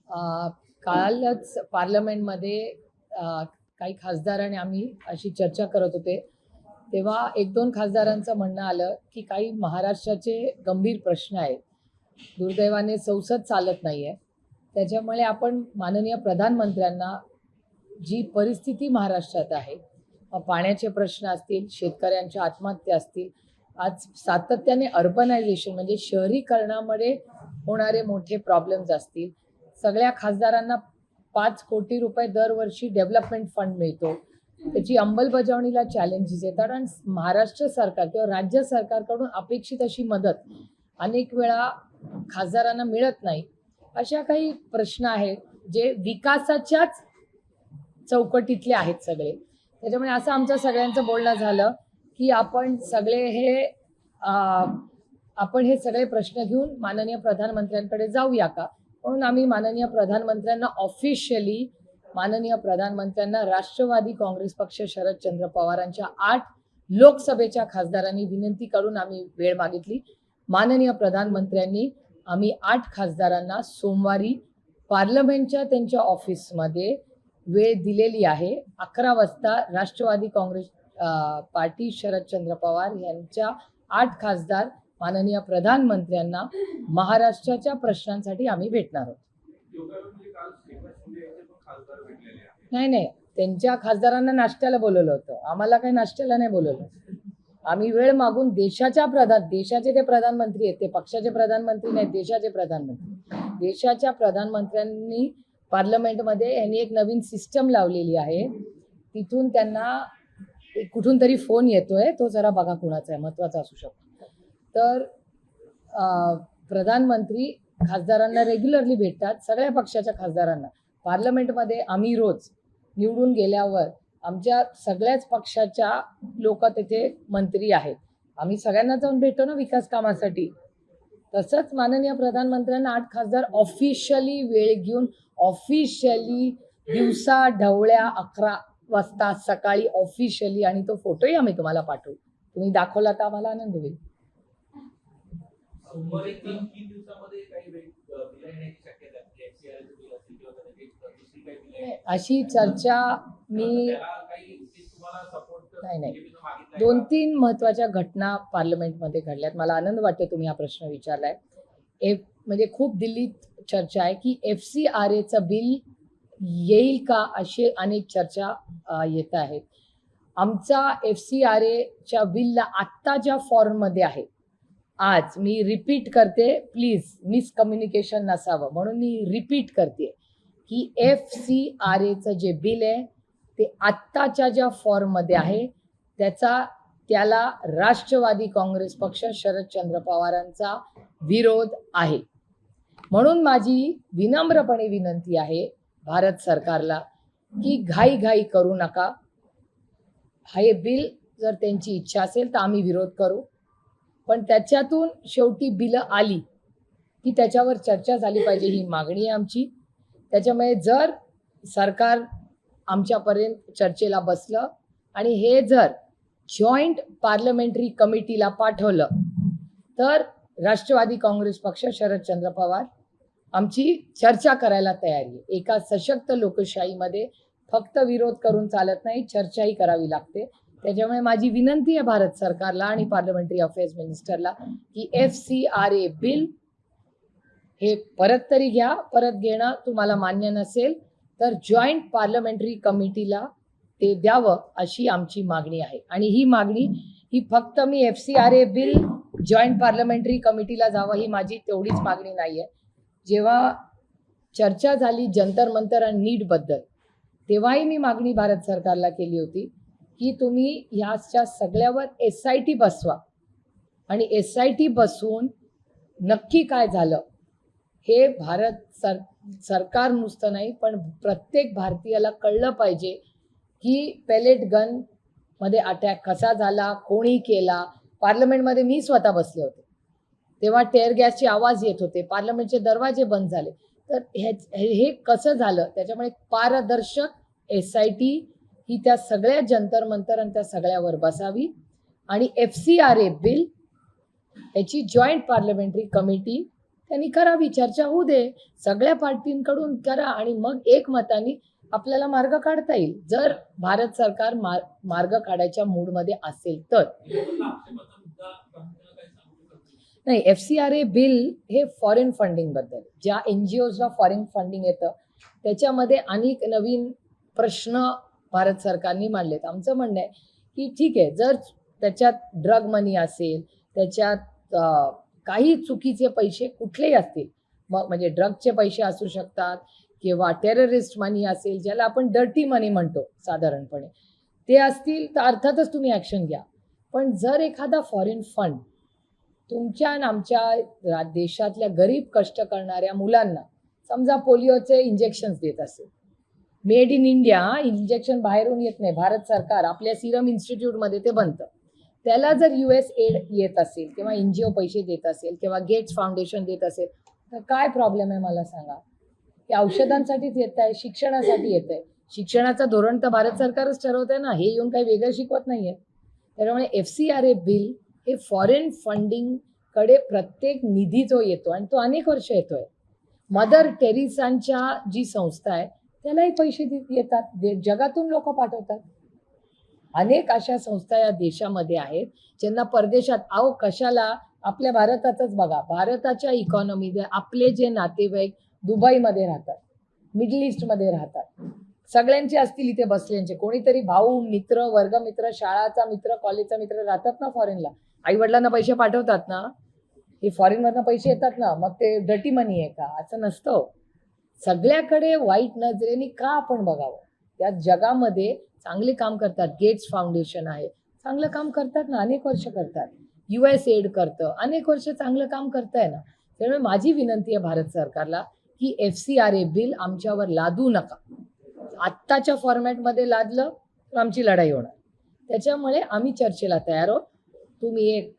कालच पार्लमेंटमध्ये काही खासदारांनी आम्ही अशी चर्चा करत होते, तेव्हा एक दोन खासदारांचं म्हणणं आलं की काही महाराष्ट्राचे गंभीर प्रश्न आहेत. दुर्दैवाने संसद चालत नाही आहे, त्याच्यामुळे आपण माननीय प्रधानमंत्र्यांना जी परिस्थिती महाराष्ट्रात आहे, पाण्याचे प्रश्न असतील, शेतकऱ्यांच्या आत्महत्या असतील, आज सातत्याने अर्बनायझेशन म्हणजे शहरीकरणामुळे होणारे मोठे प्रॉब्लेम्स असतील, सगळ्या खासदारांना 5 कोटी रुपये दरवर्षी डेव्हलपमेंट फंड मिळतो, त्याची अंमलबजावणीला चॅलेंजेस येतात आणि महाराष्ट्र सरकार किंवा राज्य सरकारकडून अपेक्षित अशी मदत अनेक वेळा खासदारांना मिळत नाही. अशा काही प्रश्न आहेत जे विकासाच्याच चौकटीतले आहेत सगळे. त्याच्यामुळे असं आमचं सगळ्यांचं बोलणं झालं की आपण हे सगळे प्रश्न घेऊन माननीय प्रधानमंत्र्यांकडे जाऊया का. म्हणून आम्ही माननीय प्रधानमंत्र्यांना ऑफिशियली माननीय प्रधानमंत्र्यांना राष्ट्रवादी काँग्रेस पक्ष शरदचंद्र पवारांच्या 8 लोकसभेच्या खासदारांनी विनंती करून आम्ही वेळ मागितली. माननीय प्रधानमंत्र्यांनी आम्ही 8 खासदारांना सोमवारी पार्लमेंटच्या त्यांच्या ऑफिसमध्ये वेळ दिलेली आहे. 11 वाजता राष्ट्रवादी काँग्रेस पार्टी शरदचंद्र पवार यांच्या 8 खासदार माननीय प्रधानमंत्र्यांना महाराष्ट्राच्या प्रश्नांसाठी आम्ही भेटणार आहोत. नाही, त्यांच्या खासदारांना नाश्त्याला बोलवलं होतं, आम्हाला काही नाश्त्याला नाही बोलवलं. आम्ही वेळ मागून देशाचे ते प्रधानमंत्री आहेत, ते पक्षाचे प्रधानमंत्री नाहीत, देशाचे प्रधानमंत्री. देशाच्या प्रधानमंत्र्यांनी पार्लमेंटमध्ये यांनी एक नवीन सिस्टम लावलेली आहे, तिथून त्यांना कुठून तरी फोन येतोय, तो जरा बघा कुणाचा आहे, महत्वाचा असू शकतो. तर प्रधानमंत्री खासदारांना रेग्युलरली भेटतात, सगळ्या पक्षाच्या खासदारांना. पार्लमेंटमध्ये आम्ही रोज निवडून गेल्यावर आमच्या सगळ्याच पक्षाच्या लोक तिथे मंत्री आहेत, आम्ही सगळ्यांना जाऊन भेटतो ना विकास कामासाठी. तसंच माननीय प्रधानमंत्र्यांना 8 खासदार ऑफिशियली वेळ घेऊन ऑफिशियली दिवसा ढवळ्या 11 वाजता सकाळी ऑफिशियली, आणि तो फोटोही आम्ही तुम्हाला पाठवू, तुम्ही दाखवला तर आम्हाला आनंद होईल. अशी चर्चा मी नाही 2-3 महत्वाच्या घटना पार्लमेंटमध्ये घडल्यात. मला आनंद वाटतो तुम्ही हा प्रश्न विचारलाय. म्हणजे खूप दिल्लीत चर्चा आहे की FCRAचं बिल येईल का, अशी अनेक चर्चा येत आहेत. आमचा FCRAच्या बिलला आत्ता ज्या फॉर्ममध्ये आहे, आज मी रिपीट करते, प्लीज मिसकम्युनिकेशन नसावं म्हणून मी रिपीट करते की FCRAचं जे बिल आहे ते आत्ताच्या ज्या फॉर्ममध्ये आहे त्याला राष्ट्रवादी काँग्रेस पक्ष शरदचंद्र पवारांचा विरोध आहे. म्हणून माझी विनम्रपणे विनंती आहे भारत सरकारला की घाई करू नका. हे बिल जर त्यांची इच्छा असेल तर आम्ही विरोध करू, पण त्याच्यातून शेवटी बिलं आली की त्याच्यावर चर्चा झाली पाहिजे, ही मागणी आहे आमची. त्याच्यामुळे जर सरकार आमच्यापर्यंत चर्चेला बसलं आणि हे जर जॉईंट पार्लमेंटरी कमिटीला पाठवलं तर राष्ट्रवादी काँग्रेस पक्ष शरदचंद्र पवार आमची चर्चा करायला तयारी आहे. एका सशक्त लोकशाहीमध्ये फक्त विरोध करून चालत नाही, चर्चाही करावी लागते. त्याच्यामुळे माझी विनंती आहे भारत सरकारला आणि पार्लमेंटरी अफेअर्स मिनिस्टरला की FCRA बिल हे परत तरी घ्या. परत घेणं तुम्हाला मान्य नसेल तर जॉईंट पार्लमेंटरी कमिटीला ते द्यावं, अशी आमची मागणी आहे. आणि ही मागणी ही फक्त मी FCRA बिल जॉईंट पार्लमेंटरी कमिटीला जावं ही माझी तेवढीच मागणी नाही आहे. जेव्हा चर्चा झाली जंतर मंतर आणि नीटबद्दल, तेव्हाही मी मागणी भारत सरकारला केली होती की तुम्ही ह्याच्या सगळ्यावर SIT बसवा आणि SIT बसवून नक्की काय झालं हे भारत सरकार नुसतं नाही पण प्रत्येक भारतीयाला कळलं पाहिजे की पेलेट गन मध्ये अटॅक कसा झाला, कोणी केला. पार्लमेंटमध्ये मी स्वतः बसले होते, तेव्हा टेअर गॅसचे आवाज येत होते, पार्लमेंटचे दरवाजे बंद झाले. तर हे कसं झालं, त्याच्यामुळे पारदर्शक SIT ही त्या सगळ्या जंतर मंतर आणि त्या सगळ्यावर बसावी आणि FCRA बिल याची जॉईंट पार्लमेंटरी कमिटी त्यांनी करावी, चर्चा होऊ दे, सगळ्या पार्टींकडून करा आणि मग एकमताने आपल्याला मार्ग काढता येईल. जर भारत सरकार मार्ग काढायच्या मूडमध्ये असेल तर. नाही, FCRA बिल हे फॉरेन फंडिंग बद्दल, ज्या NGOजला फॉरेन फंडिंग येतं त्याच्यामध्ये अनेक नवीन प्रश्न भारत सरकारने मांडलेत. आमचं म्हणणं आहे की ठीक आहे, जर त्याच्यात ड्रग मनी असेल, त्याच्यात काही चुकीचे पैसे कुठलेही असतील, मग म्हणजे ड्रगचे पैसे असू शकतात किंवा टेररिस्ट मनी असेल, ज्याला आपण डर्टी मनी म्हणतो साधारणपणे, ते असतील तर अर्थातच तुम्ही ॲक्शन घ्या. पण जर एखादा फॉरेन फंड तुमच्या आणि आमच्या देशातल्या गरीब कष्ट करणाऱ्या मुलांना, समजा पोलिओचे इंजेक्शन्स देत असेल, मेड इन इंडिया इंजेक्शन बाहेरून येत नाही, भारत सरकार आपल्या सिरम इन्स्टिट्यूटमध्ये ते बनतं, त्याला जर US एड येत असेल किंवा NGO पैसे देत असेल किंवा गेट्स फाउंडेशन देत असेल तर काय प्रॉब्लेम आहे मला सांगा. हे औषधांसाठीच येत आहे, शिक्षणासाठी येत आहे. शिक्षणाचं धोरण तर भारत सरकारच ठरवत आहे ना, हे येऊन काही वेगळं शिकवत नाहीये. त्याच्यामुळे FCRA बिल हे फॉरेन फंडिंगकडे प्रत्येक निधी जो येतो आणि तो अनेक वर्ष येतोय. मदर टेरेसांच्या जी संस्था आहे त्यालाही पैसे येतात, जगातून लोक पाठवतात. अनेक अशा संस्था या देशामध्ये आहेत ज्यांना परदेशात, अहो कशाला, आपल्या भारतातच बघा, भारताच्या इकॉनॉमीमध्ये आपले जे नातेवाईक दुबईमध्ये राहतात, मिडल ईस्टमध्ये राहतात, सगळ्यांचे असतील इथे बसल्यांचे, कोणीतरी भाऊ, मित्र, वर्गमित्र, शाळाचा मित्र, कॉलेजचा मित्र राहतात ना फॉरेनला, आई वडिलांना पैसे पाठवतात ना, हे फॉरेनमधनं पैसे येतात ना, मग ते डर्टी मनी आहे का? असं नसतं. सगळ्याकडे वाईट नजरेने का आपण बघावं? त्या जगामध्ये चांगले काम करतात, गेट्स फाउंडेशन आहे, चांगलं काम करतात ना, अनेक वर्ष करतात, US एड करतं, अनेक वर्ष चांगलं काम करताय ना. त्यामुळे माझी विनंती आहे भारत सरकारला की FCRA बिल आमच्यावर लादू नका. आत्ताच्या फॉर्मॅटमध्ये लादलं तर आमची लढाई होणार. त्याच्यामुळे आम्ही चर्चेला तयार आहोत. तुम्ही एक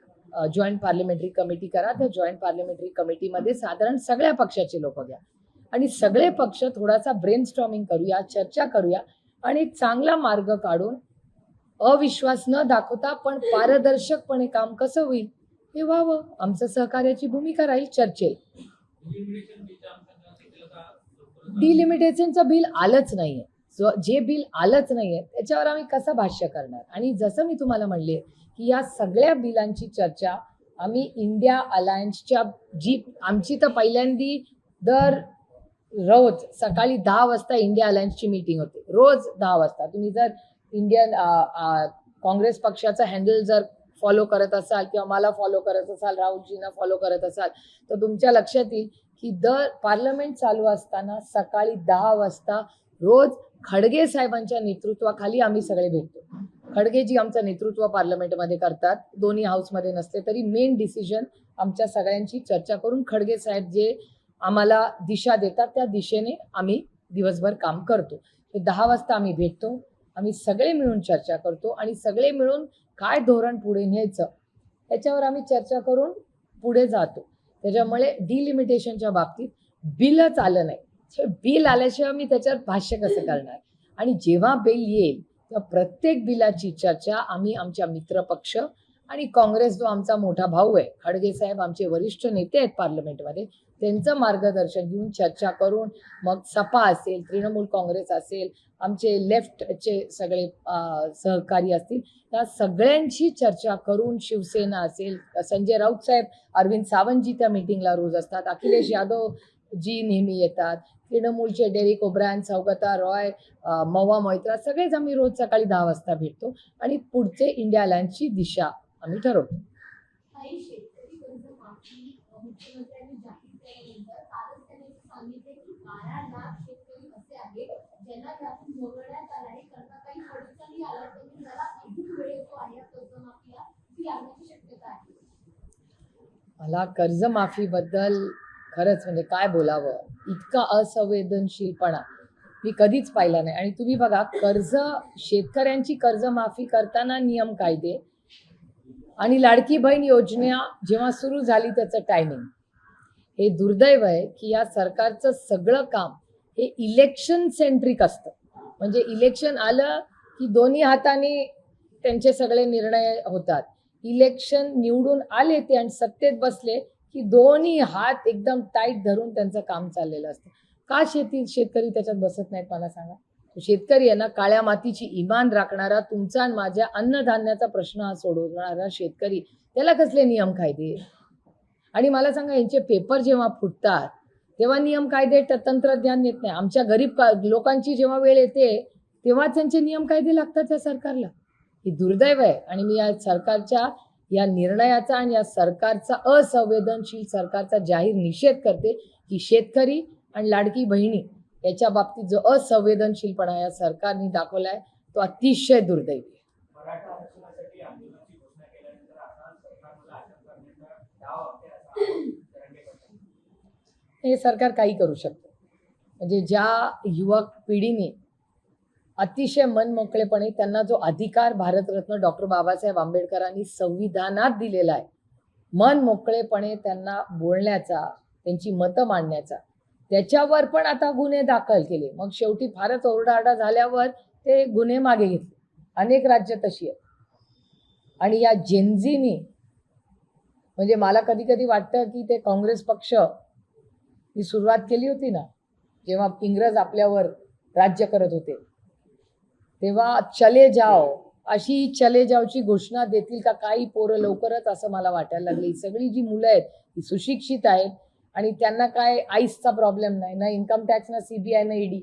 जॉईंट पार्लमेंटरी कमिटी करा, त्या जॉईंट पार्लमेंटरी कमिटीमध्ये साधारण सगळ्या पक्षाचे लोक घ्या आणि सगळे पक्ष थोडासा ब्रेनस्टॉर्मिंग करूया, चर्चा करूया आणि एक चांगला मार्ग काढून अविश्वास न दाखवता पण पारदर्शकपणे काम कसं होईल हे व्हावं. आमचं सहकार्याची भूमिका राहील चर्चेत. डिलिमिटेशनचं बिल आलंच नाहीये, जे बिल आलंच नाहीये त्याच्यावर आम्ही कसं भाष्य करणार. आणि जसं मी तुम्हाला म्हणले की या सगळ्या बिलांची चर्चा आम्ही इंडिया अलायन्सच्या, जी आमची तर पहिल्यांदी दर रोज सकाळी 10 वाजता इंडिया अलायन्सची मीटिंग होते, रोज 10 वाजता. तुम्ही जर इंडियन काँग्रेस पक्षाचा हँडल जर फॉलो करत असाल किंवा मला फॉलो करत असाल, राहुलजींना फॉलो करत असाल, तर तुमच्या लक्षात येईल की दर पार्लमेंट चालू असताना सकाळी 10 वाजता रोज खडगे साहेबांच्या नेतृत्वाखाली आम्ही सगळे भेटतो. खडगेजी आमचं नेतृत्व पार्लमेंटमध्ये करतात, दोन्ही हाऊसमध्ये नसले तरी मेन डिसिजन आमच्या सगळ्यांची चर्चा करून खडगे साहेब जे आम्हाला दिशा देतात त्या दिशेने आम्ही दिवसभर काम करतो. 10 वाजता आम्ही भेटतो, आम्ही सगळे मिळून चर्चा करतो आणि सगळे मिळून काय धोरण पुढे न्यायचं त्याच्यावर आम्ही चर्चा करून पुढे जातो. त्याच्यामुळे डिलिमिटेशनच्या बाबतीत बिलच आलं नाही, बिल आल्याशिवाय मी त्याच्यावर भाष्य कसं करणार. आणि जेव्हा बिल येईल तेव्हा प्रत्येक बिलाची चर्चा आम्ही आमच्या मित्रपक्ष आणि काँग्रेस जो आमचा मोठा भाऊ आहे, खडगे साहेब आमचे वरिष्ठ नेते आहेत पार्लमेंटमध्ये, त्यांचं मार्गदर्शन घेऊन चर्चा करून मग सपा असेल, तृणमूल काँग्रेस असेल, आमचे लेफ्टचे सगळे सहकारी असतील, त्या सगळ्यांची चर्चा करून, शिवसेना असेल, संजय राऊत साहेब, अरविंद सावंतजी त्या मीटिंगला रोज असतात, अखिलेश यादव जी नेहमी येतात, तृणमूलचे डेरिक ओब्रायन, सौगता रॉय, महुआ मोइत्रा, सगळेच आम्ही रोज सकाळी 10 वाजता भेटतो आणि पुढचे इंडिया अलायन्सची दिशा आम्ही ठरवतो. मला कर्जमाफीबद्दल खरंच म्हणजे काय बोलावं, इतका असंवेदनशीलपणा मी कधीच पाहिला नाही. आणि तुम्ही बघा, शेतकऱ्यांची कर्जमाफी करताना नियम, कायदे आणि लाडकी बहीण योजना जेव्हा सुरू झाली त्याचं टायमिंग, हे दुर्दैव आहे की या सरकारचं सगळं काम हे इलेक्शन सेंट्रिक असतं. म्हणजे इलेक्शन आलं की दोन्ही हाताने त्यांचे सगळे निर्णय होतात. इलेक्शन निवडून आले ते आणि सत्तेत बसले की दोन्ही हात एकदम टाईट धरून त्यांचं काम चाललेलं असतं. का शेतकरी त्याच्यात बसत नाहीत मला सांगा. शेतकरी आहे ना, काळ्या मातीची इमान राखणारा, तुमचा आणि माझ्या अन्नधान्याचा प्रश्न हा सोडवणारा शेतकरी, त्याला कसले नियम कायदे. आणि मला सांगा, यांचे पेपर जेव्हा फुटतात तेव्हा नियम कायदे तंत्रज्ञान येत नाही. आमच्या गरीब लोकांची जेव्हा वेळ येते तेव्हाच त्यांचे नियम कायदे लागतात या सरकारला. ही दुर्दैव आहे. आणि मी या सरकारच्या या निर्णयाचा आणि या सरकारचा, असंवेदनशील सरकारचा जाहीर निषेध करते की शेतकरी आणि लाडकी बहिणी याच्या बाबतीत जो असंवेदनशीलपणा या सरकारने दाखवलाय तो अतिशय दुर्दैवी आहे. हे सरकार काही करू शकतं. म्हणजे ज्या युवक पिढीने अतिशय मनमोकळेपणे त्यांना जो अधिकार भारतरत्न डॉक्टर बाबासाहेब आंबेडकरांनी संविधानात दिलेला आहे, मन मोकळेपणे त्यांना बोलण्याचा, त्यांची मतं मांडण्याचा, त्याच्यावर पण आता गुन्हे दाखल केले. मग शेवटी फारच ओरडाआरडा झाल्यावर ते गुन्हे मागे घेतले. अनेक राज्य तशी आहेत. आणि या जेनझीनी, म्हणजे मला कधी कधी वाटतं की ते काँग्रेस पक्ष ही सुरुवात केली होती ना, जेव्हा इंग्रज आपल्यावर राज्य करत होते, तेव्हा चले जाओ अशी चले जाओची घोषणा देतील का काही पोरं लवकरच, असं मला वाटायला लागली. सगळी जी मुलं आहेत ती सुशिक्षित आहेत आणि त्यांना काय आईसचा प्रॉब्लेम नाही, ना इन्कम टॅक्स, ना सीबीआय, ना ईडी,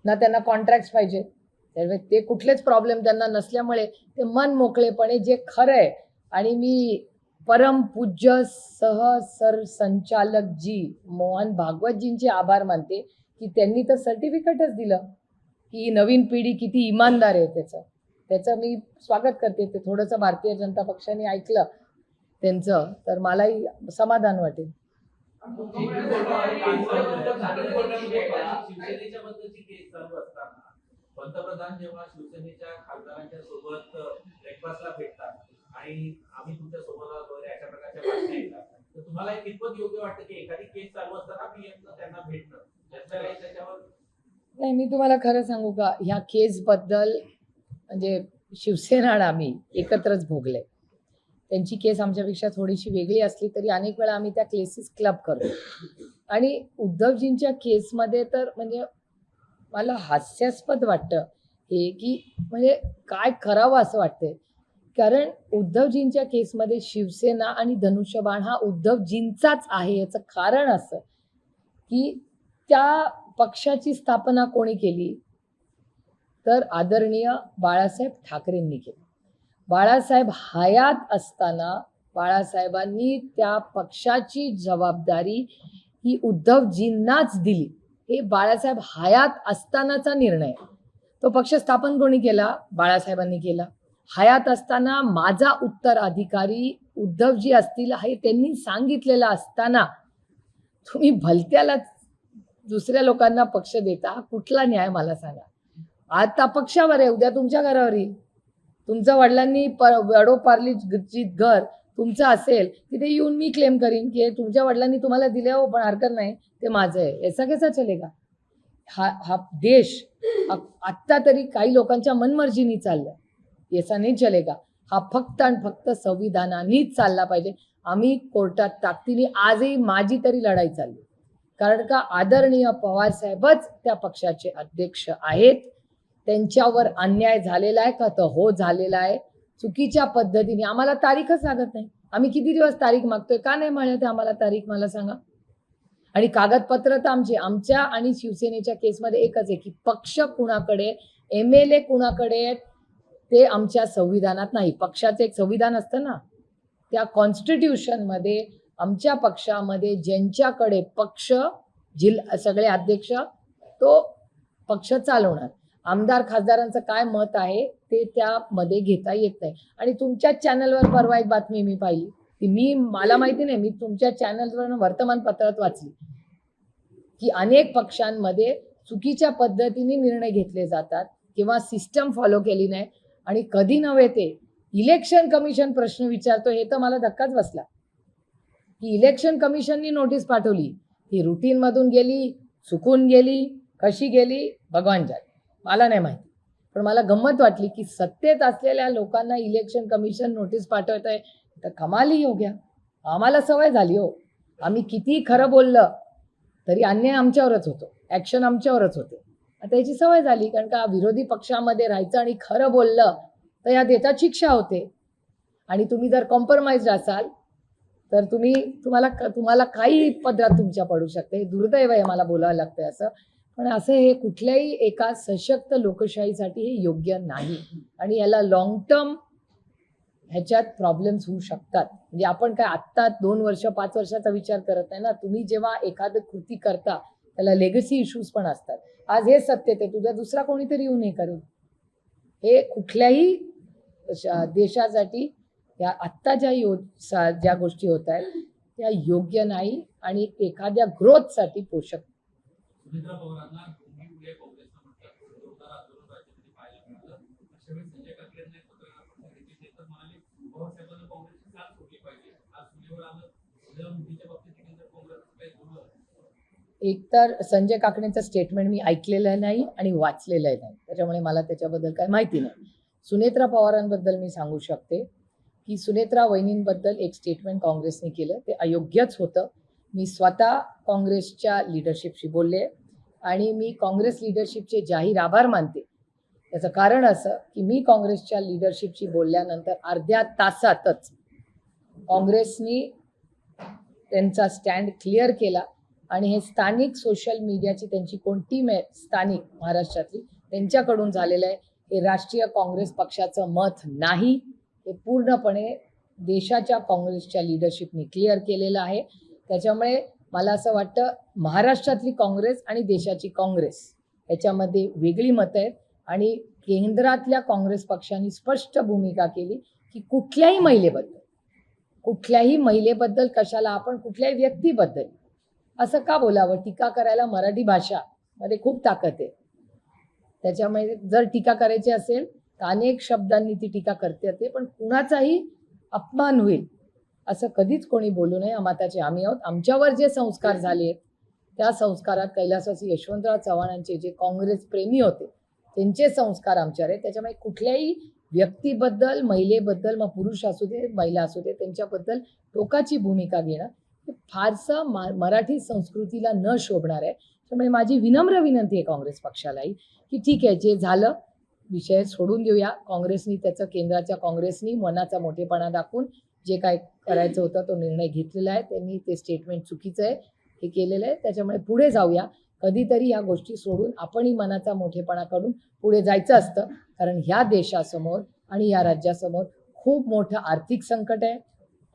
ना त्यांना कॉन्ट्रॅक्ट पाहिजे. त्यामुळे ते कुठलेच प्रॉब्लेम त्यांना नसल्यामुळे ते मन मोकळेपणे, जे खरं आहे. आणि मी परमपूज्य सरसंचालक जी मोहन भागवतजींचे आभार मानते की त्यांनी तर सर्टिफिकेटच दिलं की ही नवीन पिढी किती इमानदार आहे. त्याचं मी स्वागत करते. ते थोडंसं भारतीय जनता पक्षाने ऐकलं त्यांचं तर मलाही समाधान वाटेल. पंतप्रधान जेव्हा शिवसेनेच्या खासदारांच्या सोबत ब्रेकफास्टला भेटतात आणि आम्ही तुमच्या सोबत आहोत वगैरे अशा प्रकारच्या बातम्या येतात, तर तुम्हाला हे कितपत योग्य वाटतं की एखादी केस चालू असताना पीएमचं त्यांना भेटणं, त्याच्यावर? नाही, मी तुम्हाला खरं सांगू का, ह्या केसबद्दल म्हणजे शिवसेना आणि आम्ही एकत्रच भोगले. त्यांची केस आमच्यापेक्षा थोडीशी वेगळी असली तरी अनेक वेळा आम्ही त्या केसेस क्लब करतो. आणि उद्धवजींच्या केसमध्ये तर म्हणजे मला हास्यास्पद वाटतं हे की म्हणजे काय करावं असं वाटतंय. कारण उद्धवजींच्या केसमध्ये शिवसेना आणि धनुष्यबाण हा उद्धवजींचाच आहे. याचं कारण असं की त्या पक्षाची स्थापना कोणी केली तर आदरणीय बाळासाहेब ठाकरेंनी केली. बाळासाहेब हयात असताना बाळासाहेबांनी त्या पक्षाची जबाबदारी ही उद्धवजींनाच दिली. हे बाळासाहेब हयात असतानाचा निर्णय. तो पक्ष स्थापन कोणी केला? बाळासाहेबांनी केला. हयात असताना माझा उत्तराधिकारी उद्धवजी असतील हे त्यांनी सांगितलेलं असताना तुम्ही भलत्याला दुसऱ्या लोकांना पक्ष देता, कुठला न्याय मला सांगा. आता पक्षावर आहे, उद्या तुमच्या घरावर येईल. तुमच्या वडिलांनी वडोपार्लीत घर तुमचं असेल तिथे येऊन मी क्लेम करीन की तुमच्या वडिलांनी तुम्हाला दिले हो पण हरकत नाही, ते माझं आहे. ऐसा कैसा चलेगा? हा देश आत्ता तरी काही लोकांच्या मनमर्जीनी चाललाय, ऐसा नाही चलेगा. हा फक्त आणि फक्त संविधानानेच चालला पाहिजे. आम्ही कोर्टात ताकदीने, आजही माझी तरी लढाई चालली, कारण का आदरणीय पवार साहेबच त्या पक्षाचे अध्यक्ष आहेत. त्यांच्यावर अन्याय झालेला आहे का? तर हो झालेला आहे. चुकीच्या पद्धतीने आम्हाला तारीखच लागत नाही. आम्ही किती दिवस तारीख मागतोय, का नाही मिळत आम्हाला तारीख, मला सांगा. आणि कागदपत्र तर आमच्या आणि शिवसेनेच्या केसमध्ये एकच आहे की पक्ष कुणाकडे, MLA कुणाकडे, ते आमच्या संविधानात नाही. पक्षाचं एक संविधान असतं ना, त्या कॉन्स्टिट्यूशनमध्ये आमच्या पक्षामध्ये ज्यांच्याकडे पक्ष सगळे अध्यक्ष तो पक्ष चालवणार. आमदार खासदारांचं काय मत आहे ते त्यामध्ये घेता येत नाही. आणि तुमच्या चॅनलवर परवा एक बातमी मी पाहिली ती मला माहिती नाही, मी तुमच्या चॅनलवर वर्तमानपत्रात वाचली की अनेक पक्षांमध्ये चुकीच्या पद्धतीने निर्णय घेतले जातात किंवा सिस्टम फॉलो केली नाही. आणि कधी नव्हे ते इलेक्शन कमिशन प्रश्न विचारतो, हे तर मला धक्काच बसला की इलेक्शन कमिशननी नोटीस पाठवली, ती रुटीनमधून गेली, चुकून गेली, कशी गेली भगवान जाणे, मला नाही माहिती. पण मला गंमत वाटली की सत्तेत असलेल्या लोकांना इलेक्शन कमिशन नोटीस पाठवत आहे, तर कमाली हो गया. आम्हाला सवय झाली हो. आम्ही किती खरं बोललं तरी अन्याय आमच्यावरच होतो, ॲक्शन आमच्यावरच होते. आता याची सवय झाली, कारण का विरोधी पक्षामध्ये राहायचं आणि खरं बोललं तर या देतात शिक्षा होते. आणि तुम्ही जर कॉम्प्रोमाइज्ड असाल तर तुम्हाला काही पदरात तुमच्या पडू शकते. हे दुर्दैव आहे, मला बोलावं लागतंय असं. पण असं हे कुठल्याही एका सशक्त लोकशाहीसाठी हे योग्य नाही. आणि याला लॉंग टर्म ह्याच्यात प्रॉब्लेम्स होऊ शकतात. म्हणजे आपण काय आत्ता 2 वर्ष 5 वर्षाचा विचार करत नाही ना. तुम्ही जेव्हा एखादं कृती करता त्याला लेगसी इश्यूज पण असतात. आज हे सत्य ते तुझा दुसरा कोणीतरी येऊन हे करेल. हे कुठल्याही देशासाठी या आत्ता ज्या गोष्टी होत आहेत त्या योग्य नाही आणि एखाद्या ग्रोथसाठी पोषक. सुनेत्रा पवारांना दोन्ही काँग्रेसनं म्हटलं जोरदार आंदोलन राज्यामध्ये पाहायला मिळालं. अशा वेळी संजय काकडे यांना एक पत्रकार परिषदेत घेतले तर म्हणाले पवारसाहेबांना काँग्रेसची साथ सोडली पाहिजे. आज सुनेवर आलं, सुनेला मुलीच्या बाबतीत देखील जर काँग्रेस काही बोललं. एकतर संजय काकडेंचं स्टेटमेंट मी ऐकलेलं नाही आणि वाचलेलं नाही, त्याच्यामुळे मला त्याच्याबद्दल काही माहिती नाही. सुनेत्रा पवारांबद्दल मी सांगू शकते की सुनेत्रा वहिनींबद्दल एक स्टेटमेंट काँग्रेसने केलं ते अयोग्यच होतं. मी स्वतः काँग्रेसच्या लिडरशिपशी बोलले आणि मी काँग्रेस लिडरशिपचे जाहीर आभार मानते. त्याचं कारण असं की मी काँग्रेसच्या लिडरशिपशी बोलल्यानंतर अर्ध्या तासातच काँग्रेसनी त्यांचा स्टँड क्लिअर केला आणि हे स्थानिक सोशल मीडियाची त्यांची कोण टीम आहे स्थानिक महाराष्ट्रातली त्यांच्याकडून झालेलं आहे. हे राष्ट्रीय काँग्रेस पक्षाचं मत नाही, हे पूर्णपणे देशाच्या काँग्रेसच्या लिडरशिपनी क्लिअर केलेलं आहे. त्याच्यामुळे मला असं वाटतं महाराष्ट्रातली काँग्रेस आणि देशाची काँग्रेस याच्यामध्ये वेगळी मतं आहेत आणि केंद्रातल्या काँग्रेस पक्षाने स्पष्ट भूमिका केली की कुठल्याही महिलेबद्दल कशाला आपण कुठल्याही व्यक्तीबद्दल असं का बोलावं. टीका करायला मराठी भाषामध्ये खूप ताकद आहे. त्याच्यामुळे जर टीका करायची असेल तर अनेक शब्दांनी ती टीका करते येते, पण कुणाचाही अपमान होईल असं कधीच कोणी बोलू नये. मताचे आम्ही आहोत. आमच्यावर जे संस्कार झाले आहेत त्या संस्कारात कैलासवासी यशवंतराव चव्हाणांचे जे काँग्रेस प्रेमी होते त्यांचे संस्कार आमच्यावर आहेत. त्याच्यामुळे कुठल्याही व्यक्तीबद्दल महिलेबद्दल मग पुरुष असू दे महिला असू दे त्यांच्याबद्दल टोकाची भूमिका घेणं हे फारसं मराठी संस्कृतीला न शोभणार आहे. त्यामुळे माझी विनम्र विनंती आहे काँग्रेस पक्षालाही की ठीक आहे, जे झालं विषय सोडून देऊया. काँग्रेसनी त्याचं केंद्राच्या काँग्रेसनी मनाचा मोठेपणा दाखवून जे काय करायचं होतं तो निर्णय घेतलेला आहे. त्यांनी ते स्टेटमेंट चुकीचं आहे हे केलेलं आहे. त्याच्यामुळे पुढे जाऊया. कधीतरी या गोष्टी सोडून आपणही मनाचा मोठेपणा काढून पुढे जायचं असतं. कारण ह्या देशासमोर आणि या राज्यासमोर खूप मोठं आर्थिक संकट आहे,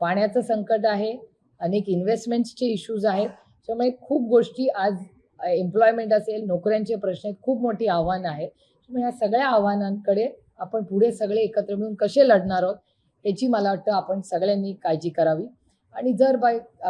पाण्याचं संकट आहे, अनेक इन्व्हेस्टमेंट्सचे इश्यूज आहेत. त्यामुळे खूप गोष्टी आज एम्प्लॉयमेंट असेल, नोकऱ्यांचे प्रश्न आहेत, खूप मोठी आव्हानं आहेत. त्यामुळे ह्या सगळ्या आव्हानांकडे आपण पुढे सगळे एकत्र मिळून कसे लढणार आहोत याची मला वाटतं आपण सगळ्यांनी काळजी करावी. आणि जर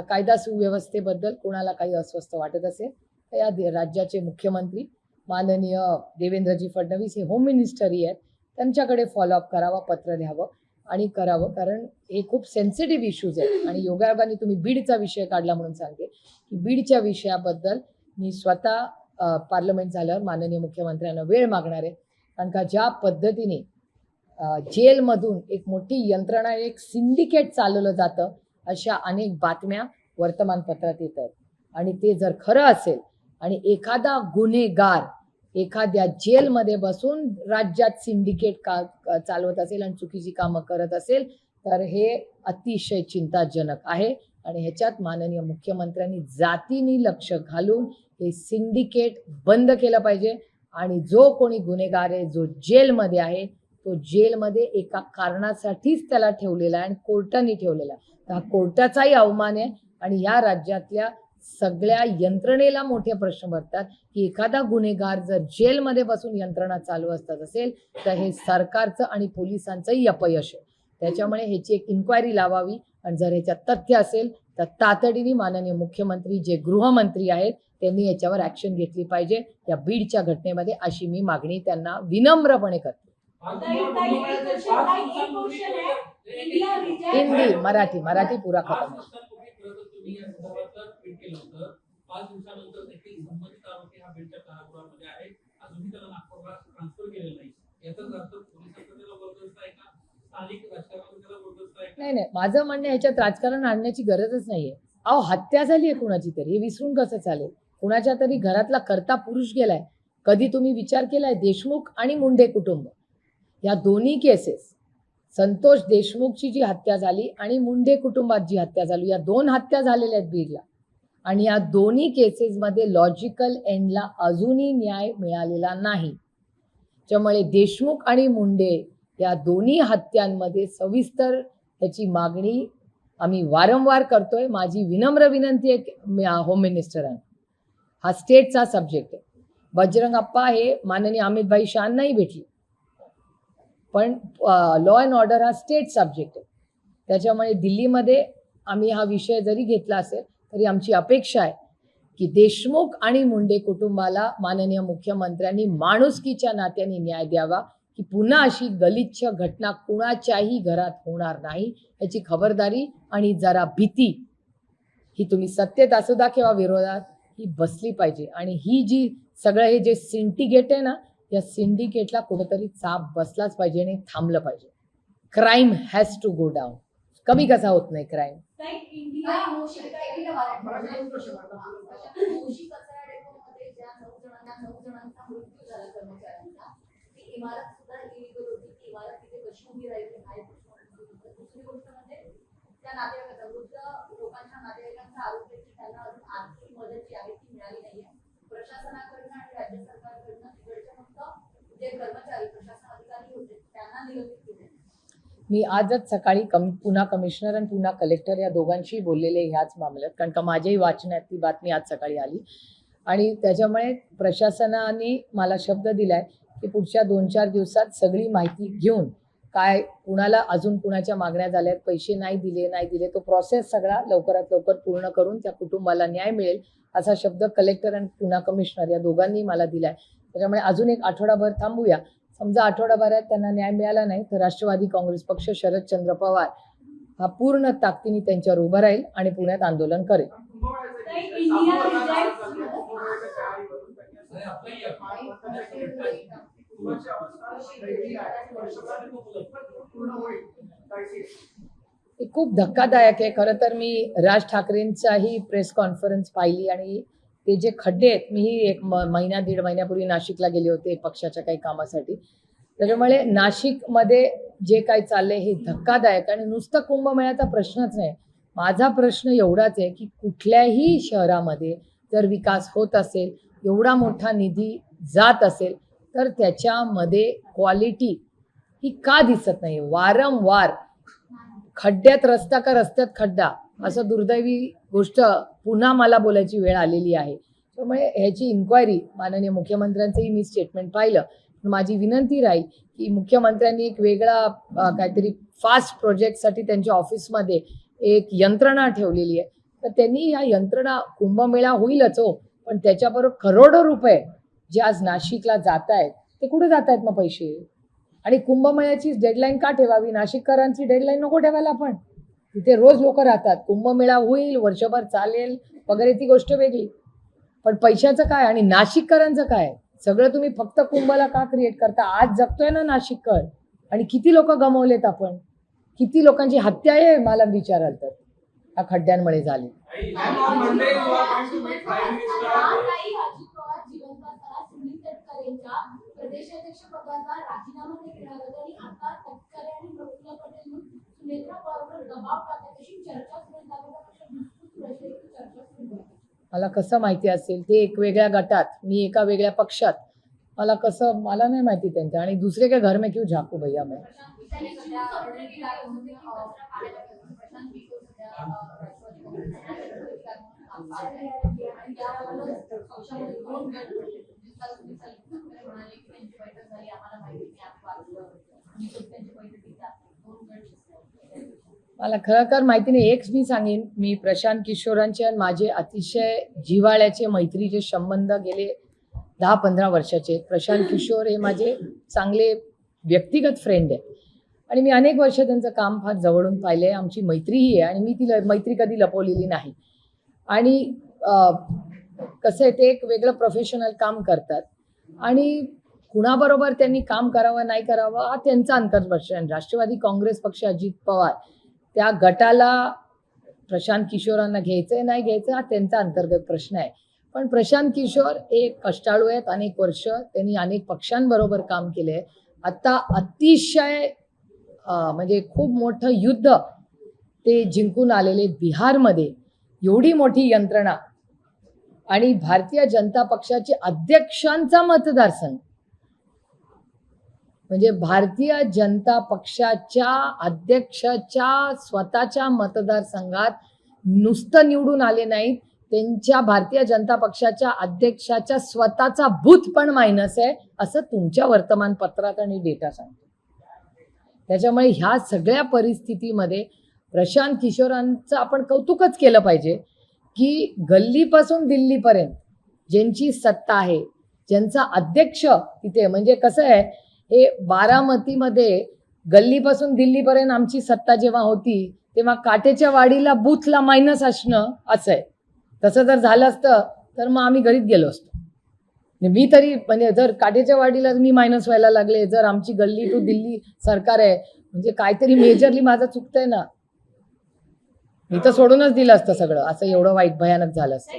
कायदा सुव्यवस्थेबद्दल कोणाला काही अस्वस्थ वाटत असेल तर या राज्याचे मुख्यमंत्री माननीय देवेंद्रजी फडणवीस हे होम मिनिस्टरही आहेत, त्यांच्याकडे फॉलोअप करावा, पत्र लिहावं आणि करावं. कारण हे खूप सेन्सिटिव्ह इश्यूज आहेत. आणि योगायोगाने तुम्ही बीडचा विषय काढला म्हणून सांगते की बीडच्या विषयाबद्दल मी स्वतः पार्लमेंट झाल्यावर माननीय मुख्यमंत्र्यांना वेळ मागणार आहे. कारण का ज्या पद्धतीने जेलमधून एक मोठी यंत्रणा, एक सिंडिकेट चालवलं जातं अशा अनेक बातम्या वर्तमानपत्रात येत आहेत. आणि ते जर खरं असेल आणि एखादा गुन्हेगार एखाद्या जेलमध्ये बसून राज्यात सिंडिकेट चालवत असेल आणि चुकीची कामं करत असेल तर हे अतिशय चिंताजनक आहे. आणि ह्याच्यात माननीय मुख्यमंत्र्यांनी जातीने लक्ष घालून हे सिंडिकेट बंद केलं पाहिजे. आणि जो कोणी गुन्हेगार आहे, जो जेलमध्ये आहे, तो जेलमध्ये एका कारणासाठीच त्याला ठेवलेला आहे आणि कोर्टाने ठेवलेला आहे. तर हा कोर्टाचाही अवमान आहे. आणि ह्या राज्यातल्या सगळ्या यंत्रणेला मोठे प्रश्न पडतात की एखादा गुन्हेगार जर जेलमध्ये बसून यंत्रणा चालू असतात असेल तर हे सरकारचं आणि पोलिसांचंही अपयश आहे. त्याच्यामुळे ह्याची एक इन्क्वायरी लावावी आणि जर ह्याच्यात तथ्य असेल तर तातडीने माननीय मुख्यमंत्री जे गृहमंत्री आहेत त्यांनी याच्यावर ॲक्शन घेतली पाहिजे या बीडच्या घटनेमध्ये, अशी मी मागणी त्यांना विनम्रपणे करते. हिंदी मराठी पुरा खतम. 5 दिवसानंतर देखील संबंधित आरोपी हा बीडच्या कारागृहामध्ये आहे. अजूनही त्याला नागपूरला ट्रान्सफर केलेलं नाही. याचाच अर्थ पोलिसांचा त्याला बरदस्त आहे का, स्थानिक राजकारणाचा त्याला बरदस्त आहे का? नाही, माझं म्हणणं ह्याच्यात राजकारण आणण्याची गरजच नाहीये. अहो, हत्या झाली आहे कुणाची तरी, हे विसरून कसं चालेल? कुणाच्या तरी घरातला कर्ता पुरुष गेलाय. कधी तुम्ही विचार केलाय? देशमुख आणि मुंडे कुटुंब या दोन्ही केसेस, संतोष देशमुखची जी हत्या झाली आणि मुंडे कुटुंबात जी हत्या झाली, या 2 हत्या झालेल्या आहेत बीडला. आणि या दोन्ही केसेसमध्ये लॉजिकल एंडला अजूनही न्याय मिळालेला नाही. त्यामुळे देशमुख आणि मुंडे या दोन्ही हत्यांमध्ये सविस्तर त्याची मागणी आम्ही वारंवार करतोय. माझी विनम्र विनंती आहे होम मिनिस्टरांना, हा स्टेटचा सब्जेक्ट आहे. बजरंग अप्पा हे माननीय अमित भाई शहांनाही भेटली, पण लॉ अँड ऑर्डर हा स्टेट सब्जेक्ट आहे. त्याच्यामुळे दिल्लीमध्ये आम्ही हा विषय जरी घेतला असेल तरी आमची अपेक्षा आहे की देशमुख आणि मुंडे कुटुंबाला माननीय मुख्यमंत्र्यांनी माणुसकीच्या नात्याने न्याय द्यावा, की पुन्हा अशी गलिच्छ घटना कुणाच्याही घरात होणार नाही याची खबरदारी आणि जरा भीती, ही तुम्ही सत्तेत असू द्या किंवा विरोधात, ही बसली पाहिजे. आणि ही जी सगळं हे जे सिंडिकेट आहे ना, या सिंडिकेटला कुठेतरी चाप बसलाच पाहिजे आणि थांबलं पाहिजे. Crime has to go down. कमी कसा होत नाही क्राईम? प्रशासनाकडनं आणि राज्य सरकारकडनं तिकडचे फक्त जे कर्मचारी प्रशासन अधिकारी होते त्यांना निलंबित केले. मी आजच सकाळी पुन्हा कमिशनर आणि पुन्हा कलेक्टर या दोघांशी बोललेले ह्याच मामल्यात, कारण का माझ्याही वाचण्यात ती बातमी आज सकाळी आली. आणि त्याच्यामुळे प्रशासनाने मला शब्द दिलाय की पुढच्या 2-4 दिवसात सगळी माहिती घेऊन काय कुणाला अजून कुणाच्या मागण्या झाल्यात, पैसे नाही दिले, तो प्रोसेस सगळा लवकरात लवकर पूर्ण करून त्या कुटुंबाला न्याय मिळेल असा शब्द कलेक्टर आणि पुन्हा कमिशनर या दोघांनी मला दिलाय. त्याच्यामुळे अजून एक आठवडाभर थांबूया. समजा आठवडाभरात त्यांना न्याय मिळाला नाही तर राष्ट्रवादी काँग्रेस पक्ष शरदचंद्र पवार हा पूर्ण ताकदीने त्यांच्यावर उभा राहील आणि पुण्यात आंदोलन करेल. हे खूप धक्कादायक आहे. खरं तर मी राज ठाकरेंचाही प्रेस कॉन्फरन्स पाहिली आणि ते जे खड्डे आहेत, मीही एक महिना 1.5 महिन्यापूर्वी नाशिकला गेले होते पक्षाच्या काही कामासाठी. त्याच्यामुळे नाशिकमध्ये जे काही चाललंय हे धक्कादायक. आणि नुसतं कुंभमेळ्याचा प्रश्नच नाही, माझा प्रश्न एवढाच आहे की कुठल्याही शहरामध्ये जर विकास होत असेल, एवढा मोठा निधी जात असेल, तर त्याच्यामध्ये क्वालिटी ही का दिसत नाही? वारंवार खड्ड्यात रस्ता का रस्त्यात खड्डा, असं दुर्दैवी गोष्ट पुन्हा मला बोलायची वेळ आलेली आहे. त्यामुळे ह्याची इन्क्वायरी माननीय मुख्यमंत्र्यांचंही मी स्टेटमेंट पाहिलं. माझी विनंती राहील की मुख्यमंत्र्यांनी एक वेगळा काहीतरी फास्ट प्रोजेक्टसाठी त्यांच्या ऑफिसमध्ये एक यंत्रणा ठेवलेली आहे, तर त्यांनी या यंत्रणा, कुंभमेळा होईलच हो, पण त्याच्याबरोबर करोडो रुपये जे आज नाशिकला जात आहेत ते कुठे जात आहेत मग पैसे? आणि कुंभमेळ्याची डेडलाईन का ठेवावी? नाशिककरांची डेडलाईन नको ठेवायला. आपण तिथे रोज लोक राहतात, कुंभमेळा होईल, वर्षभर चालेल वगैरे, ती गोष्ट वेगळी, पण पैशाचं काय? आणि नाशिककरांचं काय? सगळं तुम्ही फक्त कुंभला का क्रिएट करता? आज जगतोय ना नाशिककर, आणि किती लोक गमावलेत आपण, किती लोकांची हत्या आहे मला विचाराल तर या खड्ड्यांमुळे झाली. प्रदेशाध्यक्ष पदाचा राजीनामा देण्यात आला आणि आता तटकरे आणि प्रफुल्ल पटेल सुनेत्रा पवारवर दबाव टाकत अशी चर्चा सुरू आहे. मला कसं माहिती असेल? ते एक वेगळ्या गटात, मी एका वेगळ्या पक्षात, मला कसं? मला नाही माहिती त्यांचं. आणि दुसरे काय घर में क्यों झाकू भैया मैं? मला खरं माहिती नाही. एक मी सांगेन, मी प्रशांत किशोरांचे आणि माझे अतिशय जिव्हाळ्याचे मैत्रीचे संबंध गेले 10-15 वर्षाचे. प्रशांत किशोर हे माझे चांगले व्यक्तिगत फ्रेंड आहे आणि मी अनेक वर्ष त्यांचं काम फार जवळून पाहिलंय. आमची मैत्रीही आहे आणि मी ती मैत्री कधी लपवलेली नाही. आणि कसं आहे, ते एक वेगळं प्रोफेशनल काम करतात आणि कुणाबरोबर त्यांनी काम करावं नाही करावं हा त्यांचा अंतर्प्रश्न. राष्ट्रवादी काँग्रेस पक्ष, अजित पवार त्या गटाला प्रशांत किशोरांना घ्यायचंय नाही घ्यायचं हा त्यांचा अंतर्गत प्रश्न आहे. पण प्रशांत किशोर एक कष्टाळू आहेत. अनेक वर्ष त्यांनी अनेक पक्षांबरोबर काम केले. आता अतिशय म्हणजे खूप मोठं युद्ध ते जिंकून आलेले बिहारमध्ये. एवढी मोठी यंत्रणा आणि भारतीय जनता पक्षाचे अध्यक्षांचा मतदारसंघ म्हणजे भारतीय जनता पक्षाच्या अध्यक्षाच्या स्वतःच्या मतदारसंघात नुसतं निवडून आले नाहीत, त्यांच्या भारतीय जनता पक्षाच्या अध्यक्षाच्या स्वतःचा बूथ पण मायनस आहे असं तुमच्या वर्तमानपत्रात आणि डेटा सांगतो. त्याच्यामुळे ह्या सगळ्या परिस्थितीमध्ये प्रशांत किशोरांचं आपण कौतुकच केलं पाहिजे की गल्लीपासून दिल्लीपर्यंत ज्यांची सत्ता आहे, ज्यांचा अध्यक्ष तिथे म्हणजे कसं आहे, हे बारामतीमध्ये गल्लीपासून दिल्लीपर्यंत आमची सत्ता जेव्हा होती तेव्हा काटेच्या वाडीला बूथला मायनस असणं असं आहे. तसं जर झालं असतं तर मग आम्ही घरीच गेलो असतो. मी तरी म्हणजे जर काटेच्या वाडीला मी मायनस व्हायला लागले, जर आमची गल्ली टू दिल्ली सरकार आहे म्हणजे काहीतरी मेजरली माझं चुकतंय ना. मी तर सोडूनच दिलं असतं सगळं. असं एवढं वाईट भयानक झालं असतं.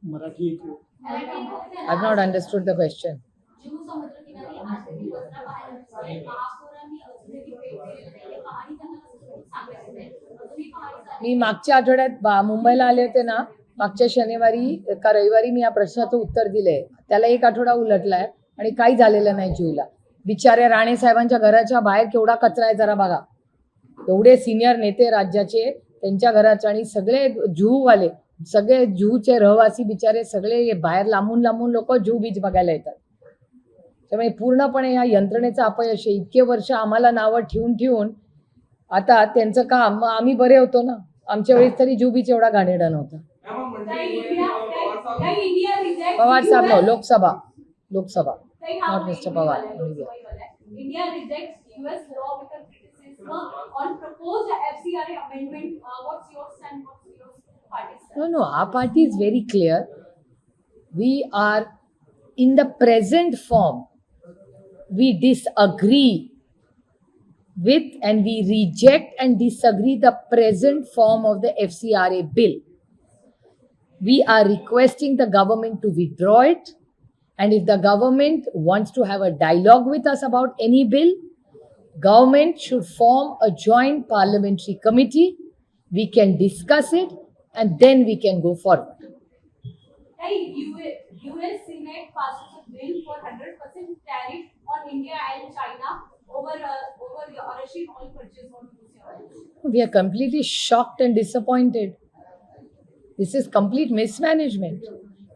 Marathi I've not understood the question. Juhu समुद्रकिनारी आजही योजना बाहेर आहे. महापौरांनी अजूनही भेट दिलेली नाहीये. पाहणी त्यांना सांगायचं नाही. अजूनही पाहणी मी मागच्या आठवड्यात मुंबईला आले होते ना, मागच्या शनिवारी का रविवारी मी या प्रश्नाचं उत्तर दिलंय. त्याला एक आठवडा उलटलाय आणि काही झालेलं नाही जीवला. बिचाऱ्या राणे साहेबांच्या घराच्या बाहेर केवढा कचरा आहे जरा बघा. एवढे सिनियर नेते राज्याचे, त्यांच्या घराचे आणि सगळे जुहूवाले, सगळे जुहूचे रहिवासी बिचारे सगळे बाहेर लांबून लांबून लोक जुहू बीच बघायला येतात. त्यामुळे पूर्णपणे या यंत्रणेचं अपयश आहे. इतके वर्ष आम्हाला नावं ठेवून ठेवून आता त्यांचं काम, मग आम्ही बरे होतो ना. आमच्या वेळेस तरी जुहू बीच एवढा घाणेरडा नव्हता. पवार साहेब no, Lok Sabha not mister Pawar. India rejects US lawmaker criticism on proposed FCRA amendment. What's your stand? What's your party's stand? No, our party is very clear. We are in the present form. We disagree with and we reject and disagree the present form of the FCRA bill. We are requesting the government to withdraw it. And if the government wants to have a dialogue with us about any bill, government should form a joint parliamentary committee. We can discuss it and then we can go forward. US Senate passes a bill for 100% tariff on India and China over the Russian oil purchase on Russia. We are completely shocked and disappointed. This is complete mismanagement.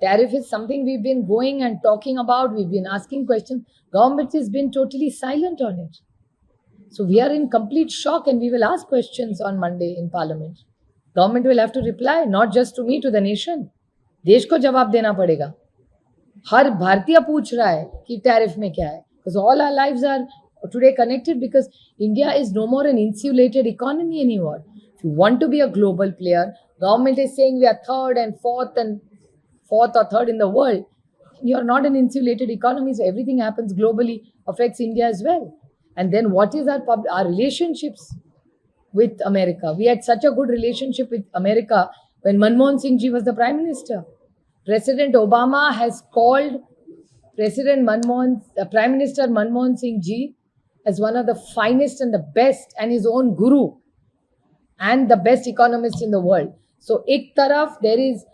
Tariff is something we've been going and talking about. We've been asking questions. Government has been totally silent on it. So we are in complete shock and we will ask questions on Monday in Parliament. Government will have to reply, not just to me, to the nation. देश को जवाब देना पड़ेगा. हर भारतीय पूछ रहा है कि tariff में क्या है. Because all our lives are today connected because India is no more an insulated economy anymore. If you want to be a global player, government is saying we are third and fourth or third in the world. You're not an insulated economy, so everything happens globally, affects India as well. And then what is our relationships with America? We had such a good relationship with America when Manmohan Singh ji was the Prime Minister. President Obama has called Prime Minister Manmohan Singh ji as one of the finest and the best and his own guru and the best economist in the world. So ek taraf there is